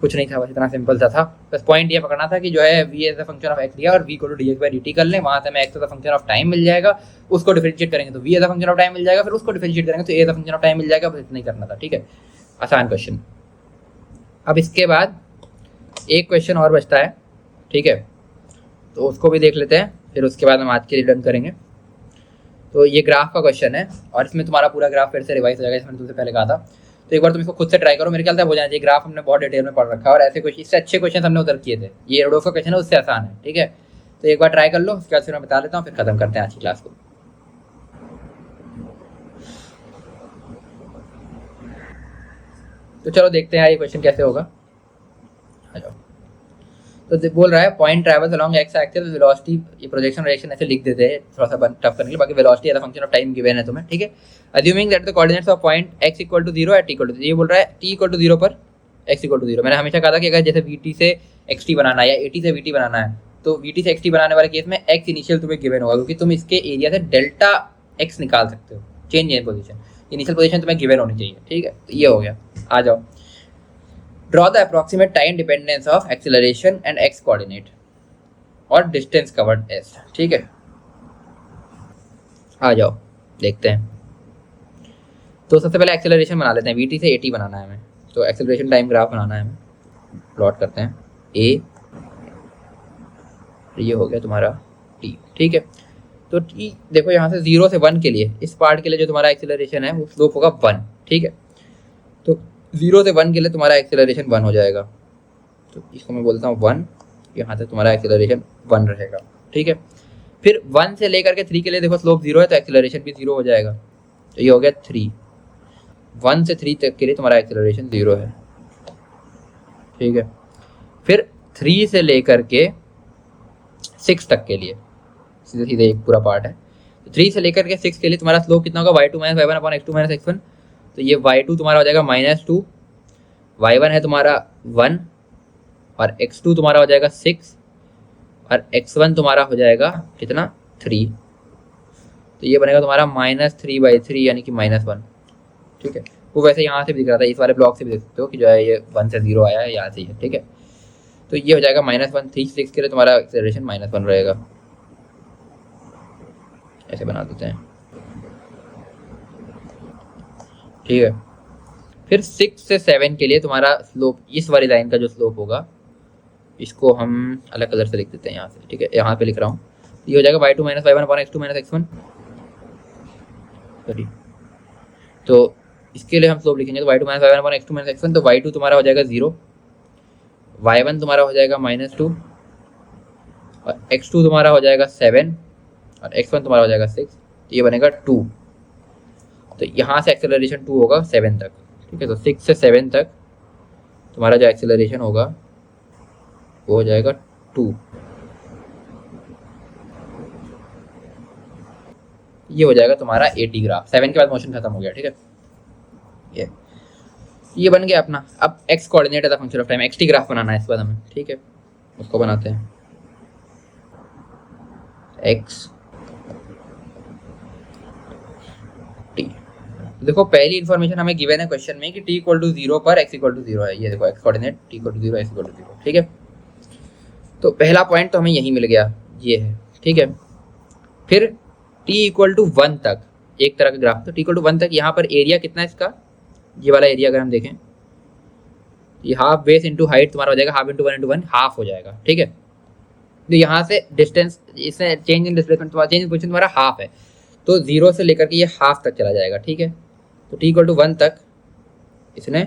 कुछ नहीं था, बस इतना सिंपल सा था। बस पॉइंट ये पकड़ना था कि जो है v as a function of x दिया और v को dx बाई dt कर लें, वहाँ से हमें x as a function of time मिल जाएगा, उसको डिफरेंशिएट करेंगे तो v as a function of time मिल जाएगा, फिर उसको डिफरेंशिएट करेंगे तो a as a function of time मिल जाएगा। बस इतना ही करना था, ठीक है, आसान क्वेश्चन। अब इसके बाद एक क्वेश्चन और बचता है, ठीक है, तो उसको भी देख लेते हैं, फिर उसके बाद हम आज के लिए डन करेंगे। तो ये ग्राफ का क्वेश्चन है और इसमें तुम्हारा पूरा ग्राफ फिर से रिवाइज हो जाएगा, जैसे मैंने तुमसे पहले कहा था। तो एक बार तुम इसको खुद से ट्राई करो, मेरे ख्याल से हो जाना चाहिए। ग्राफ हमने बहुत डिटेल में पढ़ रखा है और ऐसे क्वेश्चन, इससे अच्छे क्वेश्चन हमने उधर किए थे। ये रोडोफ का क्वेश्चन है, उससे आसान है, ठीक है। तो एक बार ट्राई कर लो, उसके बाद फिर मैं बता देता हूँ, फिर खत्म करते हैं आज की क्लास को। तो चलो देखते हैं यार ये क्वेश्चन कैसे होगा। आ जाओ। तो बोल रहा है point travels along x axis with velocity, ये प्रोजेक्शन रिएक्शन ऐसे लिख देते हैं थोड़ा सा टफ करने के लिए, बाकी velocity as a function of time given है तुम्हें, ठीक है। Assuming that the coordinates of point x equal to 0 at equal to, ये बोल रहा है t इक्वल टू 0 पर x इक्वल टू 0। मैंने हमेशा कहा था कि अगर जैसे vt से xt बनाना है या at से vt बनाना है, तो vt से xt बनाने वाले केस में x इनिशियल तुम्हें गिवन होगा, क्योंकि तुम इसके एरिया से डेल्टा x निकाल सकते हो, change in position, initial position तुम्हें गिवन होनी चाहिए, ठीक है। तो ये हो गया। आ जाओ, draw the approximate time dependence of acceleration and x coordinate और डिस्टेंस कवर्ड s, ठीक है। आ जाओ देखते हैं। तो सबसे पहले एक्सेलरेशन बना लेते हैं, vt से at बनाना है हमें, तो एक्सेलरेशन टाइम ग्राफ बनाना है हमें। प्लॉट करते हैं a, ये हो गया तुम्हारा t, ठीक है। तो t देखो यहाँ से 0 से 1 के लिए, इस पार्ट के लिए जो तुम्हारा एक्सेलरेशन है वो स्लोप होगा 1, ठीक है। तो 0 से 1 के लिए तुम्हारा एक्सेलरेशन 1 हो जाएगा, तो इसको मैं बोलता हूँ 1, यहाँ से तुम्हारा एक्सेलरेशन 1 रहेगा, ठीक है। फिर 1 से लेकर के 3 के लिए देखो स्लोप 0 है, तो एक्सेलरेशन भी 0 हो जाएगा, तो ये हो गया 3। 1 से 3 तक के लिए तुम्हारा एक्सेलरेशन 0 है, ठीक है। फिर 3 से लेकर के 6 तक के लिए सीधे सीधे एक पूरा पार्ट है, तो 3 से लेकर के 6 के लिए तुम्हारा स्लोप कितना होगा, y2 minus y1 upon x2 minus x1। तो ये y2 तुम्हारा हो जाएगा -2, y1 है तुम्हारा 1 और x2 तुम्हारा हो जाएगा 6 और x1 तुम्हारा हो जाएगा कितना, 3। तो ये बनेगा तुम्हारा -3/3 यानी कि -1, ठीक है। वो वैसे यहाँ से भी दिख रहा था, इस वाले ब्लॉक से भी देख सकते हो कि जो है ये 1 से 0 आया है, यहाँ से ही है, ठीक है। तो ये हो जाएगा -1, 3 6 के लिए तुम्हारा एक्सेलरेशन -1 रहेगा, ऐसे बना देते हैं, ठीक है। फिर 6 से 7 के लिए तुम्हारा स्लोप, इस वाली लाइन का जो स्लोप होगा, इसको हम अलग कलर से लिख देते हैं यहाँ से, ठीक है। यहाँ पे लिख रहा हूँ, ये हो जाएगा y2 minus y1 upon x2 minus x1, sorry. तो इसके लिए हम स्लोप लिखेंगे, तो y2 minus y1 upon x2 minus x1, तो y2 तुम्हारा हो जाएगा 0, y1 तुम्हारा हो जाएगा -2 और x2 तुम्हारा हो जाएगा 7 और x1 तुम्हारा हो जाएगा 6, तो ये बनेगा 2। तो यहाँ से एक्सेलरेशन 2 होगा 7 तक, ठीक है। तो 6 से 7 तक तुम्हारा जो एक्सेलरेशन होगा वो हो जाएगा 2, ये हो जाएगा तुम्हारा AT ग्राफ। 7 के बाद मोशन खत्म हो गया, ठीक है। ये बन गया अपना। अब x कोऑर्डिनेट है function of time, xt graph बनाना है इस बाद हमें, ठीक है। उसको बनाते हैं, x t। देखो पहली इन्फॉर्मेशन हमें गिवन है क्वेश्चन में कि t इक्वल टू 0 पर x इक्वल टू 0 है। ये देखो x coordinate t equal to 0 x equal to 0, ठीक है। तो पहला पॉइंट तो हमें यही मिल गया, ये है, ठीक है। फिर t इक्वल टू 1 तक एक तरह का ग्राफ, तो t इक्वल टू 1 तक यहाँ पर एरिया कितना है इसका, ये वाला एरिया अगर हम देखें, ये हाफ बेस इंटू हाइट तुम्हारा हो जाएगा, हाफ इंटू 1 इंटू 1 हाफ हो जाएगा, ठीक है। तो यहाँ से डिस्टेंस, इसमें change in displacement, change in position तुम्हारा हाफ है, तो 0 से लेकर के ये हाफ तक चला जाएगा, ठीक है। तो t इक्वल टू 1 तक इसने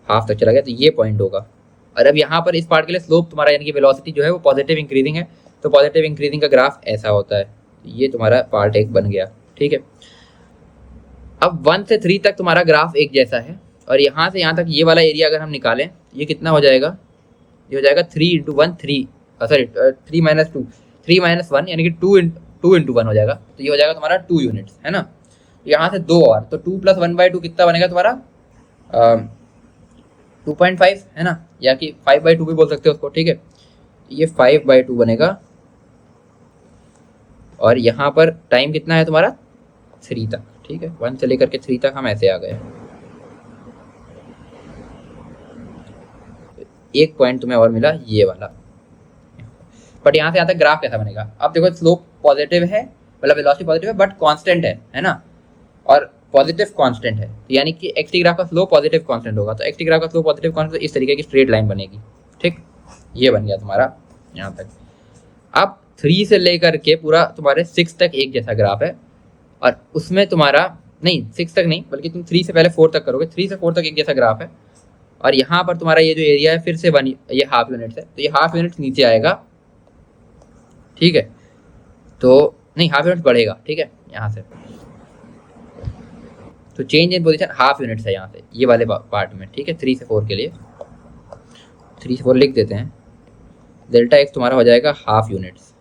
हाफ तक चला गया, तो ये पॉइंट होगा। और अब यहाँ पर इस पार्ट के लिए स्लोप तुम्हारा यानी कि वेलोसिटी जो है वो पॉजिटिव इंक्रीजिंग है, तो पॉजिटिव इंक्रीजिंग का ग्राफ ऐसा होता है। ये तुम्हारा पार्ट 1 बन गया, ठीक है। अब 1 से 3 तक तुम्हारा ग्राफ एक जैसा है, और यहाँ से यहाँ तक ये वाला एरिया अगर हम निकालें, ये कितना हो जाएगा, ये हो जाएगा 3 इंटू 1 3, सॉरी 3 माइनस 2 3 माइनस 1 यानी कि 2 इंटू 1 हो जाएगा, तो ये हो जाएगा तुम्हारा 2 यूनिट्स, है ना। यहाँ से 2 और, तो 2 प्लस 1/2 कितना बनेगा तुम्हारा 2.5, है ना, या कि 5/2 भी बोल सकते हो उसको, ठीक है। ये 5/2 बनेगा, और यहाँ पर टाइम कितना है तुम्हारा 3 तक, ठीक है। 1 से लेकर के 3 तक हम ऐसे आ गए। एक पॉइंट तुम्हें और मिला ये वाला। बट यहाँ से यहाँ तक ग्राफ कैसा बनेगा? अब देखो स्लोप पॉजिटिव है, मतलब वेलोसिटी पॉजिटिव है बट कांस्टेंट है ना, और पॉजिटिव कांस्टेंट है, तो यानी कि एक्स टी ग्राफ का स्लोप पॉजिटिव कांस्टेंट होगा। तो एक्स टी ग्राफ का स्लोप पॉजिटिव कांस्टेंट, इस तरीके की स्ट्रेट लाइन बनेगी। ठीक, ये बन गया तुम्हारा यहाँ तक। अब 3 से लेकर के पूरा तुम्हारे 6 तक एक जैसा ग्राफ है, और उसमें तुम्हारा नहीं 6 तक नहीं, बल्कि तुम 3 से पहले 4 तक करोगे, 3 से 4 तक एक जैसा ग्राफ है। और यहाँ पर तुम्हारा ये जो एरिया है फिर से ये हाफ यूनिट्स है, तो ये हाफ यूनिट्स नीचे आएगा। ठीक है, तो नहीं हाफ यूनिट्स बढ़ेगा। ठीक है, यहाँ से तो change in position half units है यहाँ से ये वाले पार्ट में। ठीक है, 3 से 4 के लिए 3 से 4 लिख देते हैं। डेल्टा एक्स तुम्हारा हो जाएगा हाफ यूनिट्स,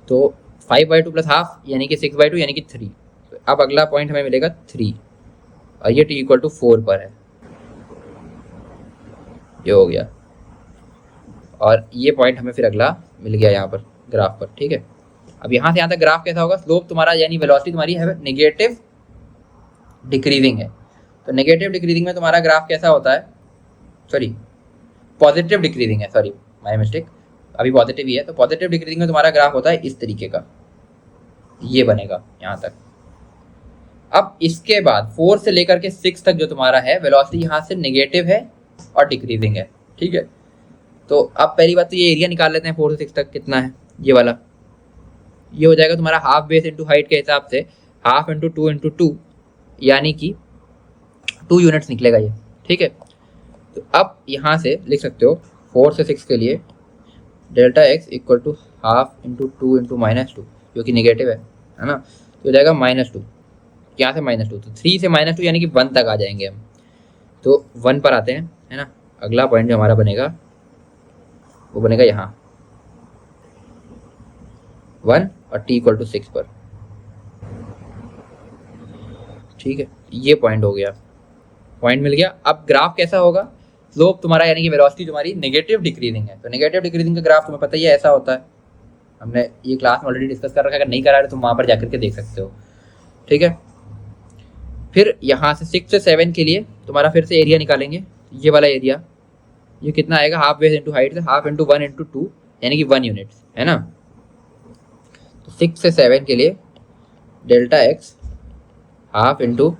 तो 5/2 प्लस हाफ यानी कि 6/2 यानी कि 3। तो अब अगला पॉइंट हमें मिलेगा 3, और ये t=4 पर है, ये हो गया। और ये पॉइंट हमें फिर अगला मिल गया यहाँ पर ग्राफ पर। ठीक है, अब यहाँ से यहाँ तक ग्राफ कैसा होगा? स्लोप तुम्हारा यानी वेलोसिटी तुम्हारी है नेगेटिव डिक्रीजिंग है, तो नेगेटिव डिक्रीजिंग में तुम्हारा ग्राफ कैसा होता है? सॉरी पॉजिटिव डिक्रीजिंग है, सॉरी माय मिस्टेक, अभी पॉजिटिव ही है। तो पॉजिटिव डिक्रीजिंग में तुम्हारा ग्राफ होता है इस तरीके का, ये बनेगा यहाँ तक। अब इसके बाद 4 से लेकर के 6 तक जो तुम्हारा है वेलोसिटी यहाँ से नेगेटिव है और डिक्रीजिंग है। ठीक है, तो अब पहली बात तो ये एरिया निकाल लेते हैं 4 से 6 तक कितना है, ये वाला। ये हो जाएगा तुम्हारा हाफ बेस इंटू हाइट के हिसाब से हाफ इंटू 2 इंटू 2, यानी कि 2 यूनिट्स निकलेगा ये। ठीक है, तो अब यहाँ से लिख सकते हो 4 से 6 के लिए delta x equal to half into 2 into -2, जो कि नेगेटिव है ना, तो हो जाएगा -2। यहाँ से -2, तो 3 से -2 यानी कि 1 तक आ जाएंगे हम। तो 1 पर आते हैं, है ना। अगला पॉइंट जो हमारा बनेगा वो बनेगा यहाँ 1 और t=6 पर। ठीक है, ये पॉइंट हो गया, पॉइंट मिल गया। अब ग्राफ कैसा होगा? स्लोप तुम्हारा यानी कि वेलोसिटी तुम्हारी नेगेटिव डिक्रीजिंग है, तो नेगेटिव डिक्रीजिंग का ग्राफ तुम्हें पता ही है ऐसा होता है, हमने ये क्लास में ऑलरेडी डिस्कस कर रखा है। अगर नहीं करा है तो तुम वहाँ पर जाकर के देख सकते हो। ठीक है, फिर यहाँ से 6 से 7 के लिए तुम्हारा फिर से एरिया निकालेंगे, ये वाला एरिया, ये कितना आएगा? हाफ बेस इंटू हाइट से हाफ इंटू 1 इंटू 2 यानी कि 1 यूनिट्स, है ना। तो 6 से 7 के लिए delta x half into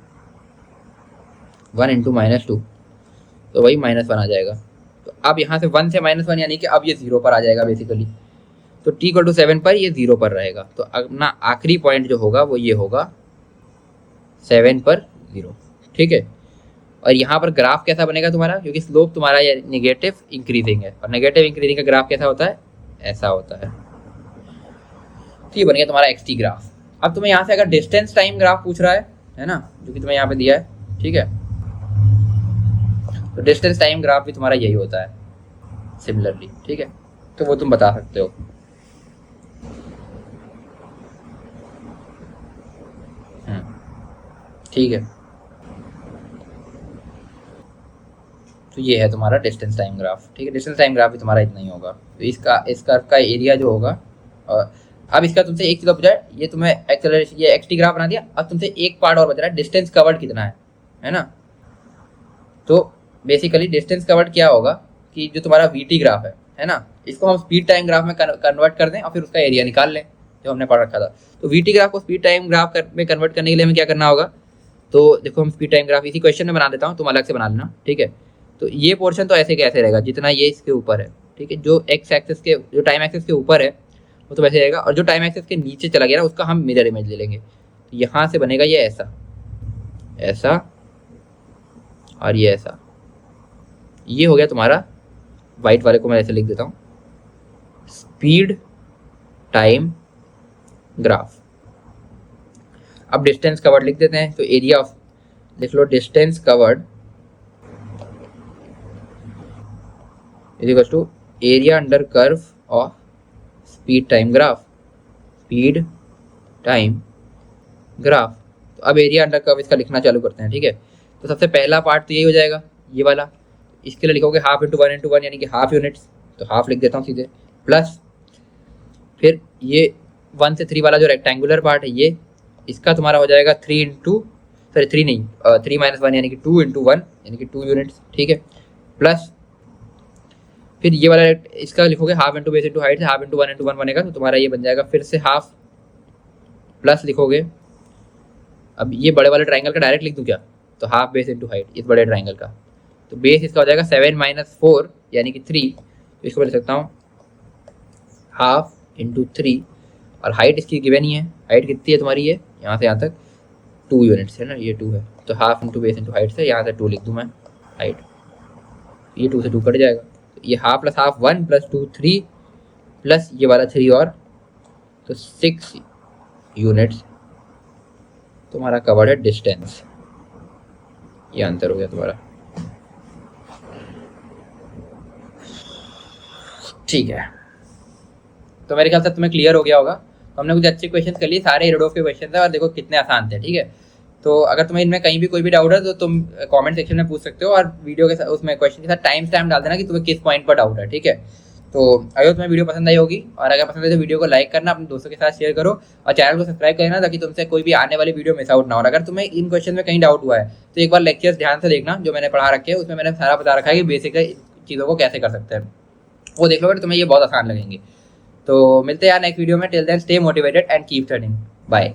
1 into -2, तो वही -1 आ जाएगा। तो अब यहाँ से 1 से -1 यानी कि अब ये 0 पर आ जाएगा बेसिकली, तो t=7 पर ये 0 पर रहेगा। तो अपना आखिरी पॉइंट जो होगा वो ये होगा 7 पर 0। ठीक है, और यहाँ पर ग्राफ कैसा बनेगा तुम्हारा? क्योंकि स्लोप तुम्हारा ये नेगेटिव इंक्रीजिंग है, और नेगेटिव इंक्रीजिंग का ग्राफ कैसा होता है? ऐसा होता है। तो ये बन गया तुम्हारा एक्स टी ग्राफ। अब तुम्हें यहाँ से अगर डिस्टेंस टाइम ग्राफ पूछ रहा है ना, जो कि तुम्हें यहाँ पे दिया है। ठीक है, तो डिस्टेंस टाइम ग्राफ भी तुम्हारा यही होता है सिमिलरली। ठीक है, तो वो तुम बता सकते हो। ठीक है, तो ये है तुम्हारा डिस्टेंस टाइम ग्राफ। ठीक है, डिस्टेंस टाइम ग्राफ भी तुम्हारा इतना ही होगा। तो इस कर्व का एरिया जो होगा, और अब इसका तुमसे एक चीज़ बचा है, ये तुम्हें एक्सेलरेशन ये एक्स टी ग्राफ बना दिया। अब तुमसे एक पार्ट और बच रहा है, डिस्टेंस कवर्ड कितना है ना। तो बेसिकली डिस्टेंस कवर्ड क्या होगा कि जो तुम्हारा वी टी ग्राफ है ना, इसको हम स्पीड टाइम ग्राफ में कन्वर्ट कर दें और फिर उसका एरिया निकाल लें, जो हमने पढ़ रखा था। तो वी टी ग्राफ को स्पीड टाइम ग्राफ में कन्वर्ट करने के लिए हमें क्या करना होगा? तो देखो हम स्पीड टाइम ग्राफ इसी क्वेश्चन में बना देता हूँ, तुम अलग से बना लेना। ठीक है, तो ये पोर्शन तो ऐसे कैसे रहेगा जितना ये इसके ऊपर है। ठीक है, जो एक्स एक्सिस के जो टाइम एक्सिस के ऊपर है वो तो वैसे रहेगा, और जो टाइम एक्सिस के नीचे चला गया ना उसका हम मिरर इमेज ले लेंगे। तो यहाँ से बनेगा ये ऐसा ऐसा और ये ऐसा। ये हो गया तुम्हारा, वाइट वाले को मैं ऐसे लिख देता हूँ, स्पीड टाइम ग्राफ। अब डिस्टेंस कवर्ड लिख देते हैं, तो एरिया ऑफ लिख लो, distance covered is equal to area under curve of speed time graph. Speed time graph, तो अब एरिया अंडर कर्व इसका लिखना चालू करते हैं। ठीक है, तो सबसे पहला पार्ट तो यही हो जाएगा, ये वाला। इसके लिए लिखोगे हाफ इंटू 1 इंटू 1 यानी कि हाफ यूनिट्स, तो हाफ लिख देता हूँ सीधे, प्लस फिर ये 1 से 3 वाला जो रेक्टेंगुलर पार्ट है ये, इसका तुम्हारा हो जाएगा 3 नहीं 3 - 1 यानी कि 2 इंटू 1 यानी कि 2 यूनिट्स। ठीक है, प्लस फिर ये वाला इसका लिखोगे half into base into height से हाफ इंटू 1 बनेगा, तो तुम्हारा ये बन जाएगा फिर से हाफ प्लस लिखोगे। अब ये बड़े वाले ट्राइंगल का डायरेक्ट लिख दूँ क्या, तो हाफ बेस इंटू हाइट इस बड़े ट्राइंगल का, तो बेस इसका हो जाएगा 7 - 4 यानी कि 3, तो इसको मैं लिख सकता हूँ हाफ इंटू 3, और हाइट इसकी गिवन ही है, हाइट कितनी है तुम्हारी ये यहाँ से यहाँ तक 2 यूनिट्स है ना, ये 2 है, तो half into base into height से यहाँ से 2 लिख दूँ मैं हाइट, ये 2 से 2 कट जाएगा, तो ये half plus half 1 plus 2 3 plus ये वाला 3 और, तो 6 यूनिट्स तुम्हारा कवर्ड है डिस्टेंस, ये आंसर हो गया तुम्हारा। ठीक है, तो मेरे ख्याल से तुम्हें क्लियर हो गया होगा। तो हमने कुछ अच्छे क्वेश्चन कर लिए, सारे रेडोफ के क्वेश्चन थे और देखो कितने आसान थे। ठीक है, तो अगर तुम्हें इनमें कहीं भी कोई भी डाउट है तो तुम कमेंट सेक्शन में पूछ सकते हो, और वीडियो के साथ उसमें क्वेश्चन के साथ टाइम स्टैम्प डाल देना कि तुम्हें किस पॉइंट पर डाउट है। ठीक है, तो अगर तुम्हें वीडियो पसंद आई होगी, और अगर पसंद है तो वीडियो को लाइक करना, अपने दोस्तों के साथ शेयर करो, और चैनल को सब्सक्राइब करना ताकि तुमसे कोई भी आने वाली वीडियो मिस आउट ना हो। अगर तुम्हें इन क्वेश्चन में कहीं डाउट हुआ है तो एक बार लेक्चर्स ध्यान से देखना जो मैंने पढ़ा रखे हैं, उसमें मैंने सारा बता रखा है कि बेसिक चीज़ों को कैसे कर सकते हैं, वो देख लो, फिर तुम्हें ये बहुत आसान लगेंगे। तो मिलते हैं यार नेक्स्ट वीडियो में, till then stay motivated and keep studying, bye.